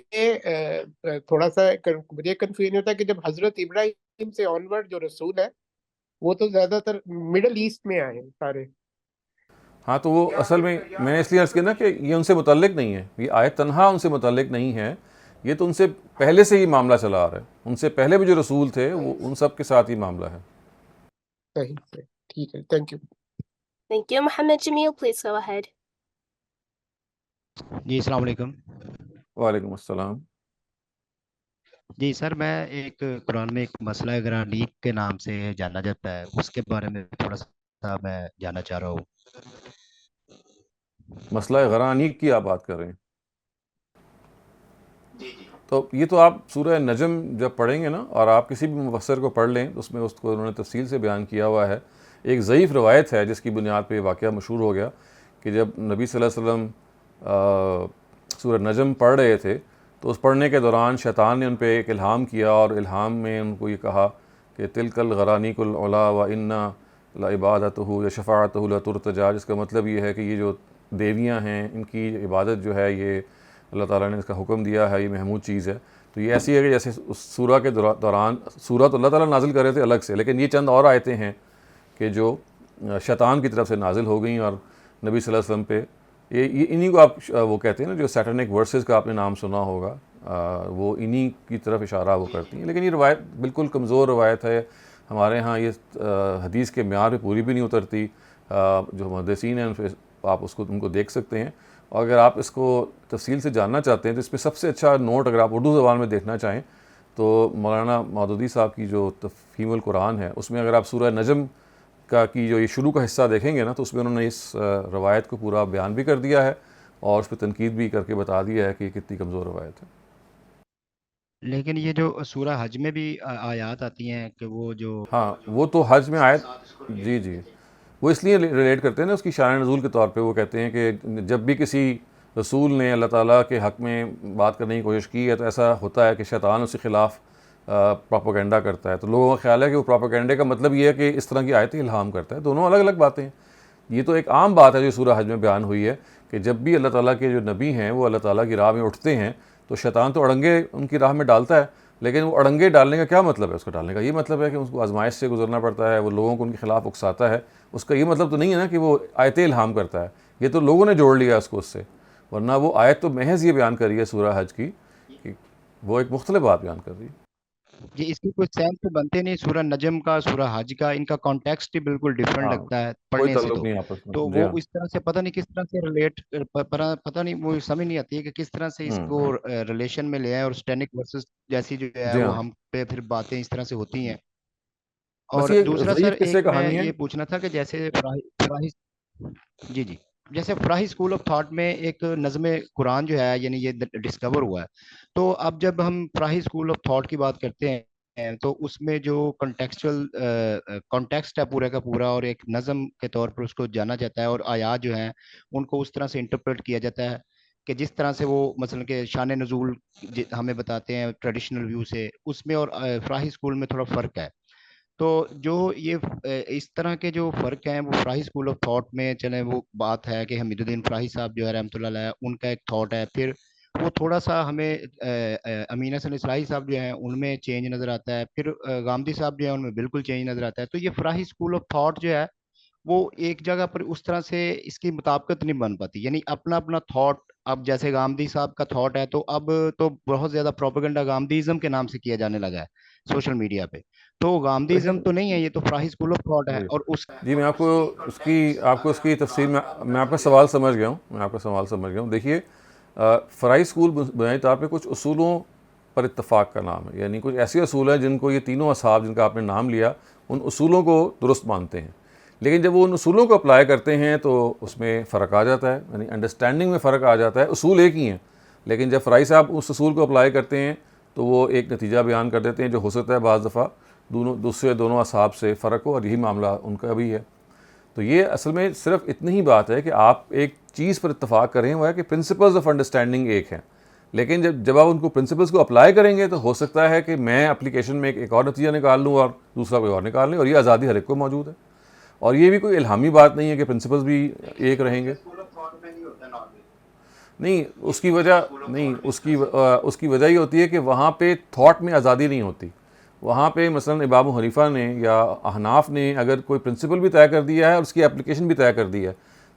تھوڑا سا مجھے کنفیوژن ہوتا ہے کہ جب حضرت ابراہیم سے آنورڈ جو رسول ہے وہ تو زیادہ تر مڈل ایسٹ میں آئے ہیں سارے. ہاں تو وہ اصل میں نے اس لیے عرض کیا نا کہ یہ ان سے متعلق نہیں ہے, یہ آیت تنہا ان سے متعلق نہیں ہے, یہ تو ان سے پہلے سے ہی معاملہ چلا آ رہا ہے. ان سے پہلے بھی جو رسول تھے وہ ان سب کے ساتھ ہی معاملہ ہے. صحیح صحیح, ٹھیک ہے, thank you. Thank you. Muhammad Jamil, please go ahead. جی السلام علیکم. وعلیکم السلام. جی سر, میں ایک قرآن میں ایک مسئلہ غرانیق کے نام سے جانا جاتا ہے, اس کے بارے میں تھوڑا سا میں جاننا چاہ رہا ہوں. مسئلہ غرانیق کی آپ بات کر رہے ہیں؟ تو یہ تو آپ سورہ نجم جب پڑھیں گے نا, اور آپ کسی بھی مفسر کو پڑھ لیں, اس میں اس کو انہوں نے تفصیل سے بیان کیا ہوا ہے. ایک ضعیف روایت ہے جس کی بنیاد پہ یہ واقعہ مشہور ہو گیا کہ جب نبی صلی اللہ علیہ وسلم سورہ نجم پڑھ رہے تھے تو اس پڑھنے کے دوران شیطان نے ان پہ ایک الہام کیا, اور الہام میں ان کو یہ کہا کہ تلک الغرانیق العلا و انا لعبادتہ یا شفاعتہ لترتجا, جس کا مطلب یہ ہے کہ یہ جو دیویاں ہیں ان کی عبادت جو ہے یہ اللہ تعالیٰ نے اس کا حکم دیا ہے, یہ محمود چیز ہے. تو یہ ایسی ہے کہ جیسے اس سورہ کے دوران سورہ تو اللہ تعالیٰ نازل کر رہے تھے الگ سے, لیکن یہ چند اور آیتیں ہیں کہ جو شیطان کی طرف سے نازل ہو گئیں اور نبی صلی اللہ علیہ وسلم پہ یہ انہی کو آپ وہ کہتے ہیں نا جو سیٹنک ورسز کا آپ نے نام سنا ہوگا, وہ انہی کی طرف اشارہ وہ کرتی ہیں. لیکن یہ روایت بالکل کمزور روایت ہے. ہمارے ہاں یہ حدیث کے معیار پہ پوری بھی نہیں اترتی. جو محدثین ہیں ان پہ آپ ان کو دیکھ سکتے ہیں, اور اگر آپ اس کو تفصیل سے جاننا چاہتے ہیں تو اس پہ سب سے اچھا نوٹ اگر آپ اردو زبان میں دیکھنا چاہیں تو مولانا مودودی صاحب کی جو تفہیم القرآن ہے اس میں اگر آپ سورہ نجم کی جو یہ شروع کا حصہ دیکھیں گے نا, تو اس میں انہوں نے اس روایت کو پورا بیان بھی کر دیا ہے اور اس پہ تنقید بھی کر کے بتا دیا ہے کہ یہ کتنی کمزور روایت ہے. لیکن یہ جو سورہ حج میں بھی آیات آتی ہیں کہ وہ جو ہاں وہ تو حج میں آیت, جی وہ اس لیے ریلیٹ کرتے ہیں نا اس کی شان نزول کے طور پہ. وہ کہتے ہیں کہ جب بھی کسی رسول نے اللہ تعالیٰ کے حق میں بات کرنے کی کوشش کی ہے تو ایسا ہوتا ہے کہ شیطان اس کے خلاف پروپیگنڈا کرتا ہے. تو لوگوں کا خیال ہے کہ وہ پروپیگنڈے کا مطلب یہ ہے کہ اس طرح کی آیتیں الہام کرتا ہے. دونوں الگ الگ باتیں ہیں. یہ تو ایک عام بات ہے جو سورہ حج میں بیان ہوئی ہے کہ جب بھی اللہ تعالیٰ کے جو نبی ہیں وہ اللہ تعالیٰ کی راہ میں اٹھتے ہیں تو شیطان تو اڑنگے ان کی راہ میں ڈالتا ہے, لیکن وہ اڑنگے ڈالنے کا کیا مطلب ہے؟ اس کو ڈالنے کا یہ مطلب ہے کہ اس کو آزمائش سے گزرنا پڑتا ہے, وہ لوگوں کو ان کے خلاف اکساتا ہے. اس کا یہ مطلب تو نہیں ہے نا کہ وہ آیتیں الہام کرتا ہے, یہ تو لوگوں نے جوڑ لیا اس کو اس سے, ورنہ وہ آیت تو محض یہ بیان کر رہی ہے سورہ حج کی کہ وہ ایک مختلف بات بیان کر رہی ہے. جی اس کی کوئی سینس تو بنتے نہیں, سورہ نجم کا سورہ حج کا ان کا کانٹیکسٹ ہی بالکل ڈیفرنٹ ہاں لگتا ہے کوئی پڑھنے سے. تعلق نہیں آپس میں. تو جی وہ ہاں. اس طرح سے پتہ نہیں کس طرح سے ریلیٹ, پتہ نہیں وہ سمجھ نہیں آتی ہے کہ کس طرح سے اس کو ریلیشن میں لے آئے, اور اسٹینک ورسز جیسی جو ہے جی وہ ہاں, ہم پہ پھر باتیں اس طرح سے ہوتی ہیں. بس اور یہ دوسرا سر ضعیف قصے ایک میں کہانی ہے. یہ پوچھنا تھا کہ جیسے جی جیسے فراہی اسکول آف تھاٹ میں ایک نظم قرآن جو ہے یعنی یہ ڈسکور ہوا ہے, تو اب جب ہم فراہی اسکول آف تھاٹ کی بات کرتے ہیں تو اس میں جو کنٹیکسچل کانٹیکسٹ ہے پورا کا پورا, اور ایک نظم کے طور پر اس کو جانا جاتا ہے, اور آیات جو ہیں ان کو اس طرح سے انٹرپریٹ کیا جاتا ہے کہ جس طرح سے وہ مثلا کہ شان نزول ہمیں بتاتے ہیں ٹریڈیشنل ویو سے, اس میں اور فراہی اسکول میں تھوڑا فرق ہے. تو جو یہ اس طرح کے جو فرق ہیں وہ فراہی اسکول آف تھاٹ میں چلیں وہ بات ہے کہ حمید الدین فراہی صاحب جو ہے رحمۃ اللہ علیہ ان کا ایک تھاٹ ہے, پھر وہ تھوڑا سا ہمیں امین حسن اصلاحی صاحب جو ہیں ان میں چینج نظر آتا ہے, پھر غامدی صاحب جو ہیں ان میں بالکل چینج نظر آتا ہے. تو یہ فراہی اسکول آف تھاٹ جو ہے وہ ایک جگہ پر اس طرح سے اس کی مطابقت نہیں بن پاتی, یعنی اپنا اپنا تھاٹ. اب جیسے غامدی صاحب کا تھاٹ ہے تو اب تو بہت زیادہ پروپیگنڈا غامدیزم کے نام سے کیا جانے لگا ہے سوشل میڈیا پہ, تو غامدیزم لیکن تو نہیں ہے, یہ تو فراہی اسکول آف تھاٹ ہے. اور اس جی میں آپ کو اس کی تفصیل میں آپ کا سوال سمجھ گیا ہوں. دیکھیے فراہی اسکول بنیادی طور پہ کچھ اصولوں پر اتفاق کا نام ہے, یعنی کچھ ایسے اصول ہیں جن کو یہ تینوں اصحاب جن کا آپ نے نام لیا ان اصولوں کو درست مانتے ہیں, لیکن جب وہ ان اصولوں کو اپلائی کرتے ہیں تو اس میں فرق آ جاتا ہے, یعنی انڈرسٹینڈنگ میں فرق آ جاتا ہے. اصول ایک ہی ہیں, لیکن جب فراہی صاحب اس اصول کو اپلائی کرتے ہیں تو وہ ایک نتیجہ بیان کر دیتے ہیں جو ہو سکتا ہے بعض دفعہ دونوں اصحاب سے فرق ہو, اور یہی معاملہ ان کا بھی ہے. تو یہ اصل میں صرف اتنی ہی بات ہے کہ آپ ایک چیز پر اتفاق کریں، وہ ہے کہ پرنسپلز آف انڈرسٹینڈنگ ایک ہیں، لیکن جب آپ ان کو پرنسپلز کو اپلائی کریں گے تو ہو سکتا ہے کہ میں اپلیکیشن میں ایک اور نتیجہ نکال لوں اور دوسرا کوئی اور نکال لیں، اور یہ آزادی ہر ایک کو موجود ہے، اور یہ بھی کوئی الہامی بات نہیں ہے کہ پرنسپلز بھی ایک رہیں گے. نہیں، اس کی وجہ نہیں، اس کی وجہ یہ ہوتی ہے کہ وہاں پہ تھاٹ میں آزادی نہیں ہوتی. وہاں پہ مثلاً امام حنیفہ نے یا احناف نے اگر کوئی پرنسپل بھی طے کر دیا ہے اور اس کی اپلیکیشن بھی طے کر دی ہے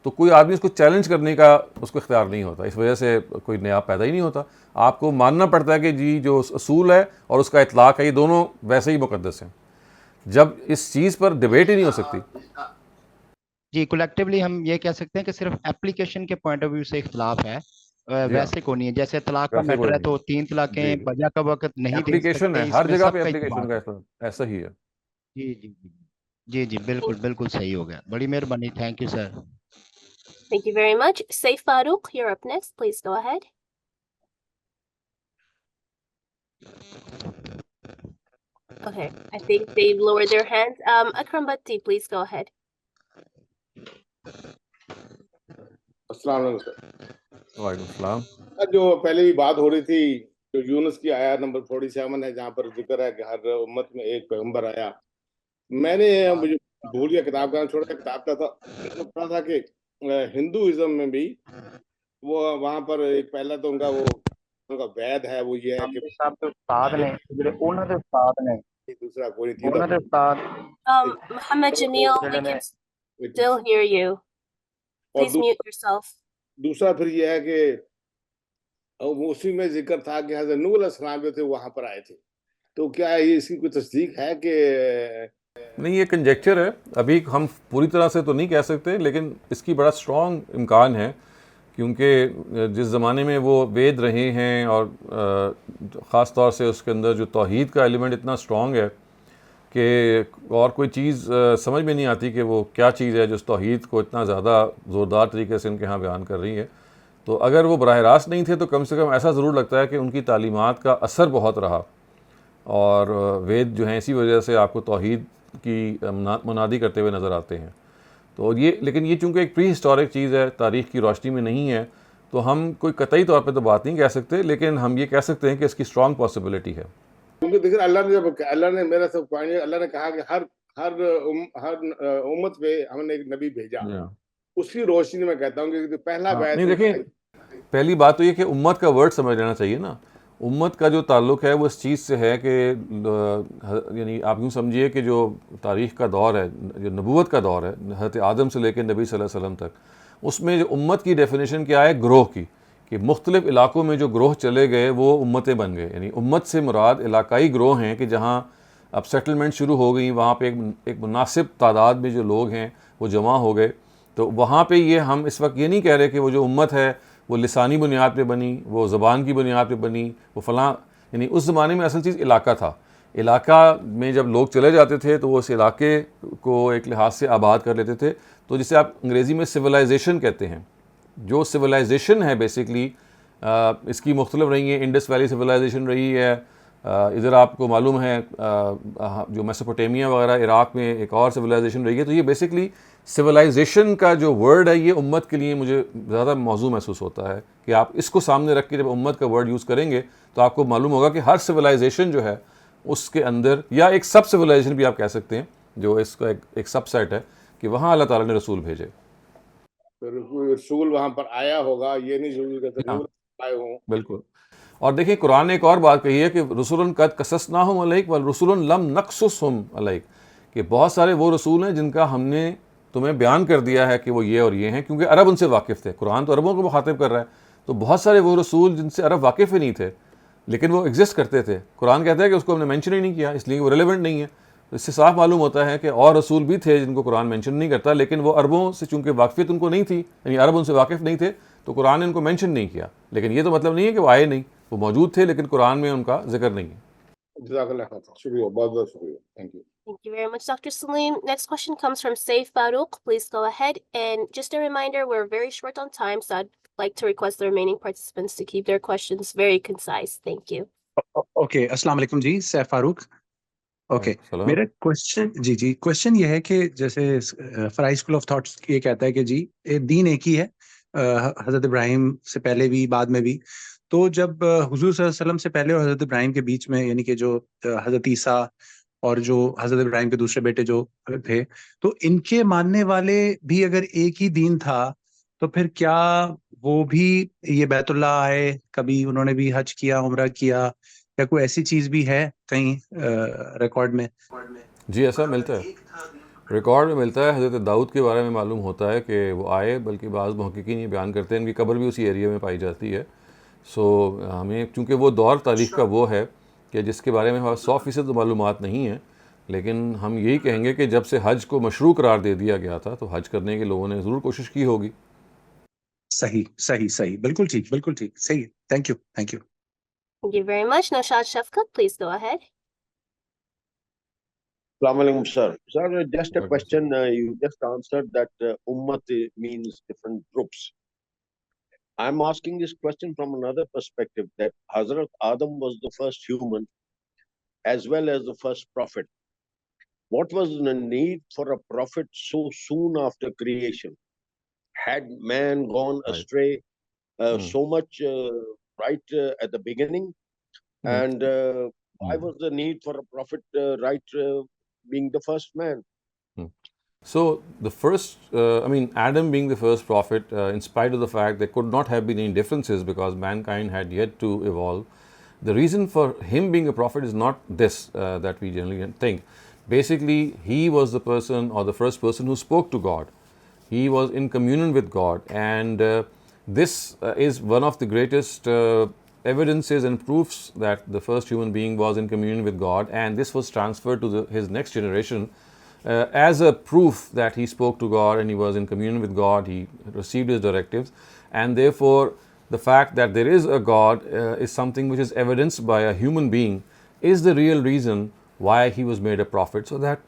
تو کوئی آدمی اس کو چیلنج کرنے کا اس کو اختیار نہیں ہوتا، اس وجہ سے کوئی نیا پیدا ہی نہیں ہوتا. آپ کو ماننا پڑتا ہے کہ جی جو اصول ہے اور اس کا اطلاق ہے یہ دونوں ویسے ہی مقدس ہیں. جب اس چیز پر ڈبیٹ ہی نہیں ہو سکتی. جی کولیکٹیولی ہم یہ کہہ سکتے ہیں کہ صرف اپلیکیشن کے پوائنٹ آف ویو سے اختلاف ہے، جی ہاں، ویسے کو نہیں ہے. جیسے طلاق کا ویسے کوئی میٹر ہے نہیں تو 3 ہے. طلاقیں جی، بجا کا وقت نہیں دے اپلیکیشن ہے، سکتے، اس ہر میں جگہ سب پہ کا اپلیکیشن اتفاق کا ہے. ایسا ہی ہے. جی جی جی جی جی بالکل بالکل صحیح ہو گیا، بڑی مہربانی، thank you sir. Thank you very much. Saif Farouk, you're up next. Please go ahead. Okay, I think they've lowered their hands. Akram Bhatti, please go ahead. السلام علیکم سر. وعلیکم السلام. جو پہلے بھی بات ہو رہی تھی، جو یونس کی آیت نمبر 47 ہے جہاں پر ذکر ہے کہ ہر امت میں ایک پیغمبر آیا. میں نے مجھے بھول گیا کتاب کا نام، چھوڑا کتاب کا تھا، پڑھا تھا کہ ہندوازم میں بھی وہ وہاں پر ایک پہلا تو ان کا وید ہے، وہ یہ ہے کہ صاحب تو استاد نے انہوں نے استاد نے دوسرا کوئی نہیں انہوں تھا. نے استاد Muhammad Jamil, we can still hear you. اور Please mute yourself. دوسرا پھر یہ ہے کہ اسی میں ذکر تھا کہ حضرت نوح علیہ السلام جو تھے وہاں پر آئے تھے. تو کیا یہ اس کی کوئی تصدیق ہے کہ نہیں، یہ کنجیکچر ہے، ابھی ہم پوری طرح سے تو نہیں کہہ سکتے، لیکن اس کی بڑا اسٹرانگ امکان ہے، کیونکہ جس زمانے میں وہ وید رہے ہیں اور خاص طور سے اس کے اندر جو توحید کا ایلیمنٹ اتنا اسٹرانگ ہے کہ اور کوئی چیز سمجھ میں نہیں آتی کہ وہ کیا چیز ہے جو اس توحید کو اتنا زیادہ زوردار طریقے سے ان کے ہاں بیان کر رہی ہے. تو اگر وہ براہ راست نہیں تھے تو کم سے کم ایسا ضرور لگتا ہے کہ ان کی تعلیمات کا اثر بہت رہا، اور وید جو ہیں اسی وجہ سے آپ کو توحید کی منادی کرتے ہوئے نظر آتے ہیں. تو لیکن یہ چونکہ ایک پری ہسٹورک چیز ہے، تاریخ کی روشنی میں نہیں ہے، تو ہم کوئی قطعی طور پہ تو بات نہیں کہہ سکتے، لیکن ہم یہ کہہ سکتے ہیں کہ اس کی اسٹرانگ پاسبلٹی ہے. کیونکہ دیکھیں اللہ نے میرا سب پوائنٹ، اللہ نے کہا کہ ہر امت پہ ہم نے ایک نبی بھیجا. اس کی روشنی میں کہتا ہوں کہ پہلا بیعت نہیں دیکھیں، پہلی بات تو یہ کہ امت کا ورڈ سمجھ لینا چاہیے نا. امت کا جو تعلق ہے وہ اس چیز سے ہے کہ یعنی آپ یوں سمجھیے کہ جو تاریخ کا دور ہے، جو نبوت کا دور ہے، حضرت آدم سے لے کے نبی صلی اللہ علیہ وسلم تک، اس میں جو امت کی ڈیفینیشن کیا ہے؟ گروہ کی، کہ مختلف علاقوں میں جو گروہ چلے گئے وہ امتیں بن گئے. یعنی امت سے مراد علاقائی گروہ ہیں کہ جہاں اب سیٹلمنٹ شروع ہو گئی، وہاں پہ ایک مناسب تعداد میں جو لوگ ہیں وہ جمع ہو گئے. تو وہاں پہ یہ ہم اس وقت یہ نہیں کہہ رہے کہ وہ جو امت ہے وہ لسانی بنیاد پہ بنی، وہ زبان کی بنیاد پہ بنی، وہ فلاں. یعنی اس زمانے میں اصل چیز علاقہ تھا. علاقہ میں جب لوگ چلے جاتے تھے تو وہ اس علاقے کو ایک لحاظ سے آباد کر لیتے تھے. تو جسے آپ انگریزی میں سویلائزیشن کہتے ہیں. جو سویلائزیشن ہے بیسکلی اس کی مختلف رہی ہیں. انڈس ویلی سویلائزیشن رہی ہے، ادھر آپ کو معلوم ہے جو میسوپوٹیمیا وغیرہ عراق میں ایک اور سویلائزیشن رہی ہے. تو یہ بیسکلی سویلائزیشن کا جو ورڈ ہے یہ امت کے لیے مجھے زیادہ موضوع محسوس ہوتا ہے کہ آپ اس کو سامنے رکھ کے جب امت کا ورڈ یوز کریں گے تو آپ کو معلوم ہوگا کہ ہر سویلائزیشن جو ہے اس کے اندر، یا ایک سب سویلائزیشن بھی آپ کہہ سکتے ہیں جو اس کا ایک سب سیٹ ہے، کہ وہاں اللہ تعالیٰ نے رسول بھیجے. رسول وہاں پر آیا ہوگا، یہ نہیں ضروری کہ آئے ہوں. بالکل. اور دیکھیں قرآن نے ایک اور بات کہی ہے کہ رسول قد قصصناہم علیک ورسول لم نقصصہم علیک، کہ بہت سارے وہ رسول ہیں جن کا ہم نے تمہیں بیان کر دیا ہے کہ وہ یہ اور یہ ہیں، کیونکہ عرب ان سے واقف تھے. قرآن تو عربوں کو مخاطب کر رہا ہے، تو بہت سارے وہ رسول جن سے عرب واقف ہی نہیں تھے لیکن وہ ایگزسٹ کرتے تھے. قرآن کہتا ہے کہ اس کو ہم نے مینشن ہی نہیں کیا اس لیے وہ ریلیونٹ نہیں ہے. اس سے صاف معلوم ہوتا ہے کہ اور رسول بھی تھے جن کو قرآن مینشن نہیں کرتا، لیکن وہ عربوں سے چونکہ واقفیت ان کو نہیں تھی، یعنی عرب ان سے واقف نہیں تھے، تو قرآن نے ان کو مینشن نہیں کیا. لیکن یہ تو مطلب نہیں ہے کہ وہ آئے نہیں، وہ موجود تھے لیکن قرآن میں ان کا ذکر نہیں ہے. جزاک اللہ خیر، شکریہ، بہت بہت شکریہ. Thank you. Thank you very much, Dr. Saleem. Next question comes from Saif Farouk. Please go ahead. And just a reminder, we're very short on time, so I'd like to request the remaining participants to keep their questions very concise. Thank you. Okay, السلام علیکم جی. Safe فاروق. Okay सलाम। मेरा question ये है कि जैसे fry school of thoughts ये कहता है कि जी दीन एक ही है, हजरत इब्राहिम से पहले भी बाद में भी। तो जब हुजूर सल्लल्लाहु अलैहि वसल्लम से पहले और हजरत इब्राहिम के बीच में, यानी कि जो हजरत ईसा और जो हजरत इब्राहिम के दूसरे बेटे जो थे, तो इनके मानने वाले भी अगर एक ही दीन था, तो फिर क्या वो भी ये बैतुल्लाह आए, कभी उन्होंने भी हज किया, उम्रा किया, या कोई ऐसी चीज भी है कहीं रिकॉर्ड में? जी ऐसा मिलता है, रिकॉर्ड में मिलता है। हज़रत दाऊद के बारे में मालूम होता है कि वो आए, बल्कि बाज़ मुहक्किकीन ये बयान करते हैं इनकी कब्र भी उसी एरिया में पाई जाती है। सो हमें चूँकि वो दौर तारीख़ का वो है कि जिसके बारे में हमें 100% मालूमात नहीं है, लेकिन हम यही कहेंगे कि जब से हज को मशरू करार दे दिया गया था, तो हज करने के लोगों ने ज़रूर कोशिश की होगी। सही सही सही, बिल्कुल ठीक, सही है। Thank you. Thank you very much. Naushad Shafkat, please go ahead. Assalamu alaikum, sir. Sir, just a question. You just answered that ummat means different groups. I'm asking this question from another perspective, that Hazrat Adam was the first human as well as the first prophet. What was the need for a prophet so soon after creation? Had man gone Right. astray so much right at the beginning? And why was the need for a prophet being the first man? So the first, Adam being the first prophet, in spite of the fact there could not have been any differences because mankind had yet to evolve, the reason for him being a prophet is not this that we generally think. Basically, he was the person or the first person who spoke to God. He was in communion with God, and this is one of the greatest evidences and proofs that the first human being was in communion with God, and this was transferred to his next generation as a proof that he spoke to God and he was in communion with God, he received his directives, and therefore the fact that there is a God is something which is evidenced by a human being is the real reason why he was made a prophet, so that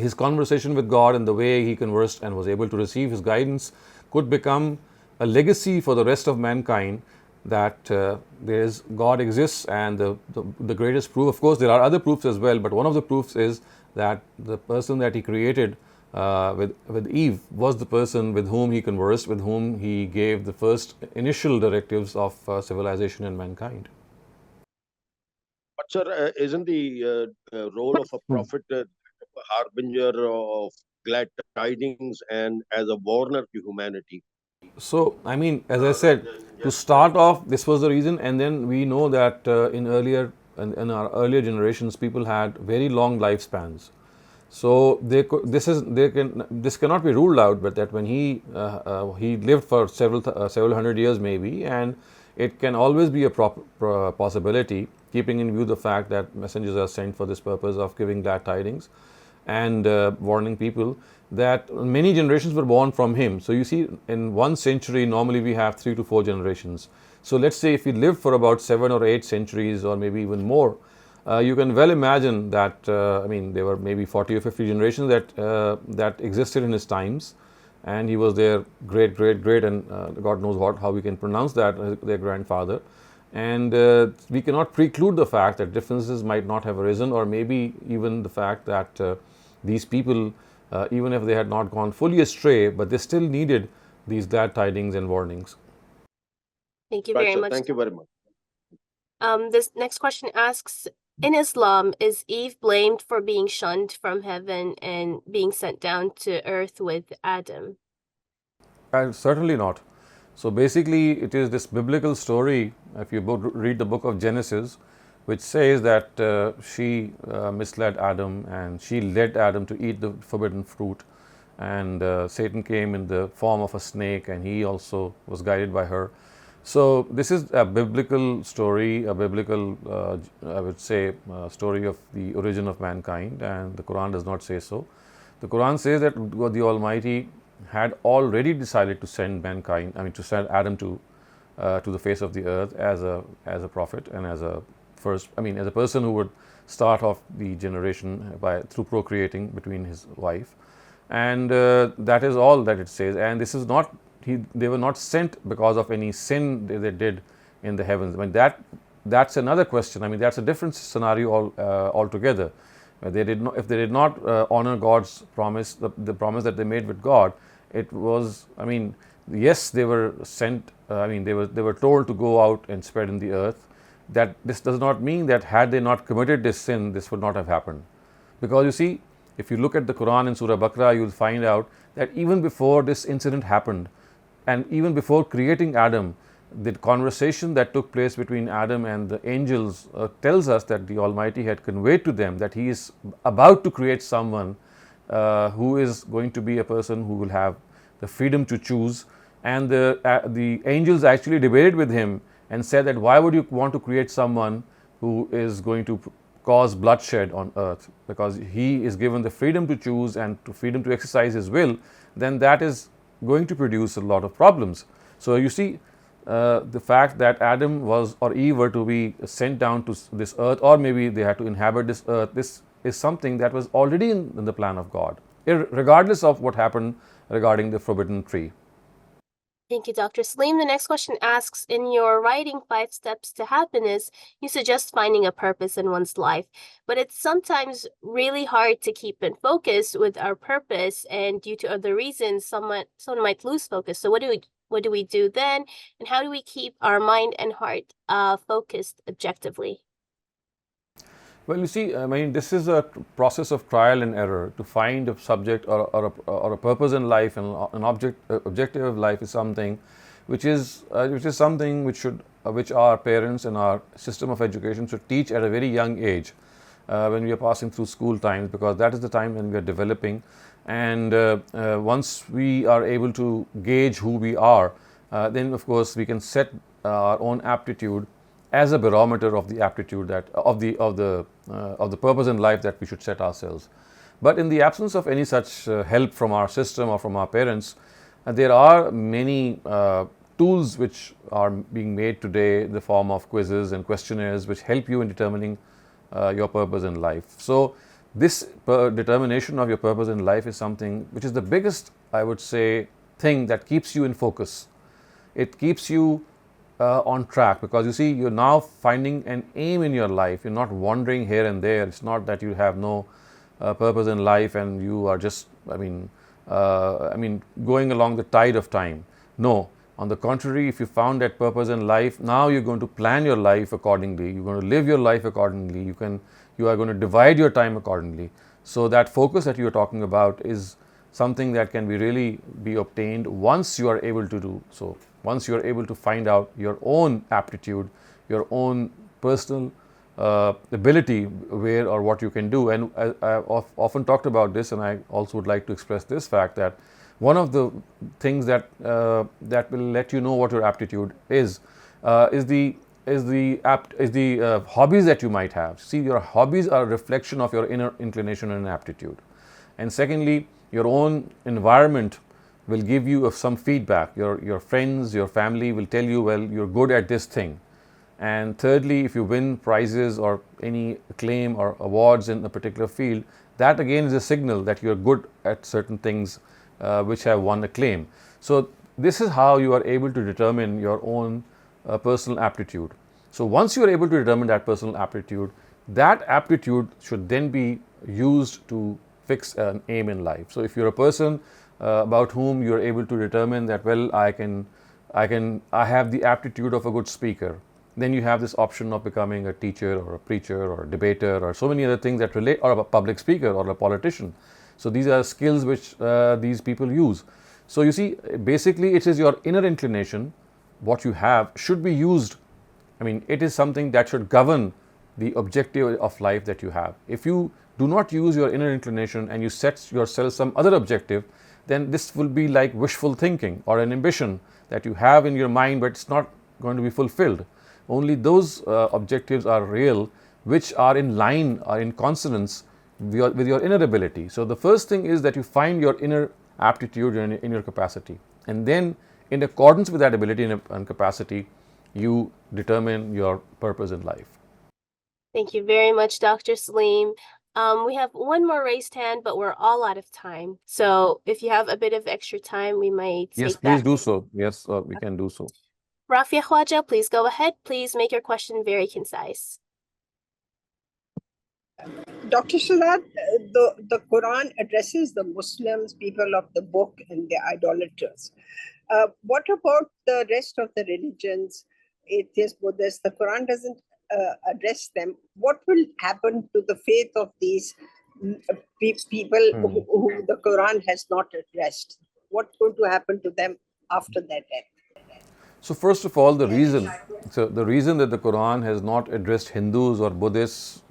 his conversation with God and the way he conversed and was able to receive his guidance could become a legacy for the rest of mankind, that God exists. And the greatest proof, of course there are other proofs as well, but one of the proofs is that the person that he created with Eve was the person with whom he conversed, with whom he gave the first initial directives of civilization and mankind. But sir, isn't the role of a prophet a harbinger of glad tidings and as a warner to humanity? So, as I said, to start off, this was the reason, and then we know that in our earlier generations, people had very long lifespans. So this cannot be ruled out, but that when he lived for several hundred years maybe, and it can always be a possibility, keeping in view the fact that messengers are sent for this purpose of giving glad tidings and warning people, that many generations were born from him. So you see, in 1 century normally we have 3 to 4 generations. So let's say if he lived for about 7 or 8 centuries or maybe even more, you can well imagine that there were maybe 40 or 50 generations that existed in his times, and he was their great, and God knows how we can pronounce that, their grandfather. And we cannot preclude the fact that differences might not have arisen, or maybe even the fact that these people, even if they had not gone fully astray, but they still needed these glad tidings and warnings. Thank you very much. Thank you very much. This next question asks, in Islam, is Eve blamed for being shunned from heaven and being sent down to earth with Adam? Certainly not. So basically, it is this biblical story, if you read the book of Genesis, which says that she misled Adam and she led Adam to eat the forbidden fruit, and Satan came in the form of a snake and he also was guided by her. So this is a biblical story, a biblical, I would say, story of the origin of mankind, and the Quran does not say so. The Quran says that God the Almighty had already decided to send mankind, to send Adam to the face of the earth as a prophet and as a person who would start off the generation through procreating between his wife, and that is all that it says. And this is not, they were not sent because of any sin they did in the heavens. That's another question. That's a different scenario altogether. If they did not honor God's promise, the promise that they made with God, it was, I mean, yes, they were sent, they were told to go out and spread in the earth. That this does not mean that had they not committed this sin, this would not have happened. Because you see, if you look at the Quran in Surah Baqarah, you'll find out that even before this incident happened, and even before creating Adam, the conversation that took place between Adam and the angels tells us that the Almighty had conveyed to them that He is about to create someone who is going to be a person who will have the freedom to choose. And the angels actually debated with Him and said that why would you want to create someone who is going to cause bloodshed on earth? Because He is given the freedom to choose and freedom to exercise His will, then that is going to produce a lot of problems. So you see, the fact that Adam or Eve were to be sent down to this earth, or maybe they had to inhabit this earth, this is something that was already in the plan of God, regardless of what happened regarding the forbidden tree. Thank you, Dr. Saleem. The next question asks, in your writing 5 Steps to Happiness, you suggest finding a purpose in one's life, but it's sometimes really hard to keep in focus with our purpose, and due to other reasons, someone might lose focus. So what do we do then, and how do we keep our mind and heart focused objectively? Well, you see, I mean, this is a process of trial and error. To find a subject or a purpose in life and an objective of life is something which is something which our parents and our system of education should teach at a very young age when we are passing through school times, because that is the time when we are developing. And once we are able to gauge who we are, then of course we can set our own aptitude as a barometer of the aptitude that of the purpose in life that we should set ourselves. But in the absence of any such help from our system or from our parents, there are many tools which are being made today in the form of quizzes and questionnaires which help you in determining your purpose in life. So this determination of your purpose in life is something which is the biggest, I would say, thing that keeps you in focus. It keeps you on track, because you see, you're now finding an aim in your life. You're not wandering here and there. It's not that you have no purpose in life and you are just, going along the tide of time. No, on the contrary, if you found that purpose in life, now you're going to plan your life accordingly. You're going to live your life accordingly. You are going to divide your time accordingly. So that focus that you're talking about is something that can really be obtained once you are able to do so. Once you are able to find out your own aptitude, your own personal ability, where or what you can do. And I've often talked about this, and I also would like to express this fact that one of the things that that will let you know what your aptitude is the hobbies that you might have. See, your hobbies are a reflection of your inner inclination and aptitude. And secondly, your own environment will give you some feedback. Your friends, your family will tell you, well, you're good at this thing. And thirdly, if you win prizes or any acclaim or awards in a particular field, that again is a signal that you're good at certain things which have won acclaim. So this is how you are able to determine your own personal aptitude. So once you are able to determine that personal aptitude, that aptitude should then be used to fix an aim in life. So if you're a person about whom you're able to determine that, well, I have the aptitude of a good speaker, then you have this option of becoming a teacher or a preacher or a debater or so many other things that relate, or a public speaker or a politician. So these are skills which these people use. So you see, basically it is your inner inclination, what you have should be used. It is something that should govern the objective of life that you have. If you do not use your inner inclination and you set yourself some other objective, then this will be like wishful thinking or an ambition that you have in your mind, but it's not going to be fulfilled. Only those objectives are real which are in line or in consonance with your inner ability. So the first thing is that you find your inner aptitude and in your capacity, and then in accordance with that ability and capacity, you determine your purpose in life. Thank you very much, Dr. Saleem. We have one more raised hand, but we're all out of time. So if you have a bit of extra time, we might take that. Yes, please do so. Yes, we can do so. Rafia Khwaja, please go ahead. Please make your question very concise. Dr. Shehzad, the Quran addresses the Muslims, people of the book, and the idolaters. What about the rest of the religions, atheists, Buddhists? The Quran doesn't address them. What will happen to the faith of these people who the Quran has not addressed? What's going to happen to them after their death? So first of all, the reason that the Quran has not addressed Hindus or Buddhists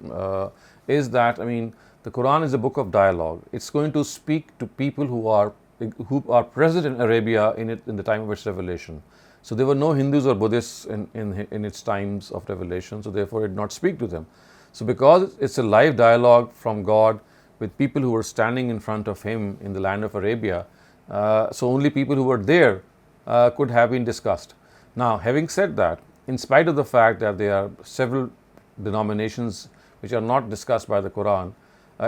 is that, I mean, the Quran is a book of dialogue. It's going to speak to people who are present in Arabia in the time of its revelation. So there were no Hindus or Buddhists in its times of revelation, so therefore it did not speak to them. So because it's a live dialogue from God with people who were standing in front of him in the land of Arabia, so only people who were there could have been discussed. Now, having said that, in spite of the fact that there are several denominations which are not discussed by the Quran,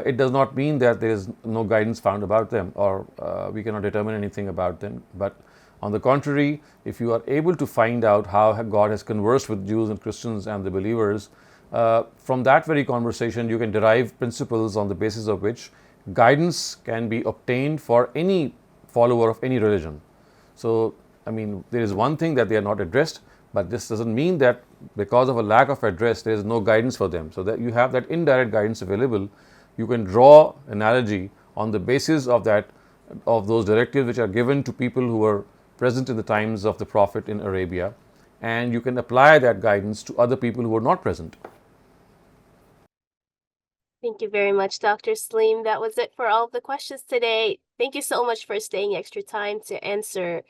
it does not mean that there is no guidance found about them, or we cannot determine anything about them. But on the contrary, if you are able to find out how God has conversed with Jews and Christians and the believers, from that very conversation you can derive principles on the basis of which guidance can be obtained for any follower of any religion. So, I mean, there is one thing that they are not addressed, but this doesn't mean that because of a lack of address, there is no guidance for them. So that you have that indirect guidance available. You can draw analogy on the basis of those directives which are given to people who were present in the times of the Prophet in Arabia, and you can apply that guidance to other people who are not present. Thank you very much, Dr. Saleem. That was it for all of the questions today. Thank you so much for staying extra time to answer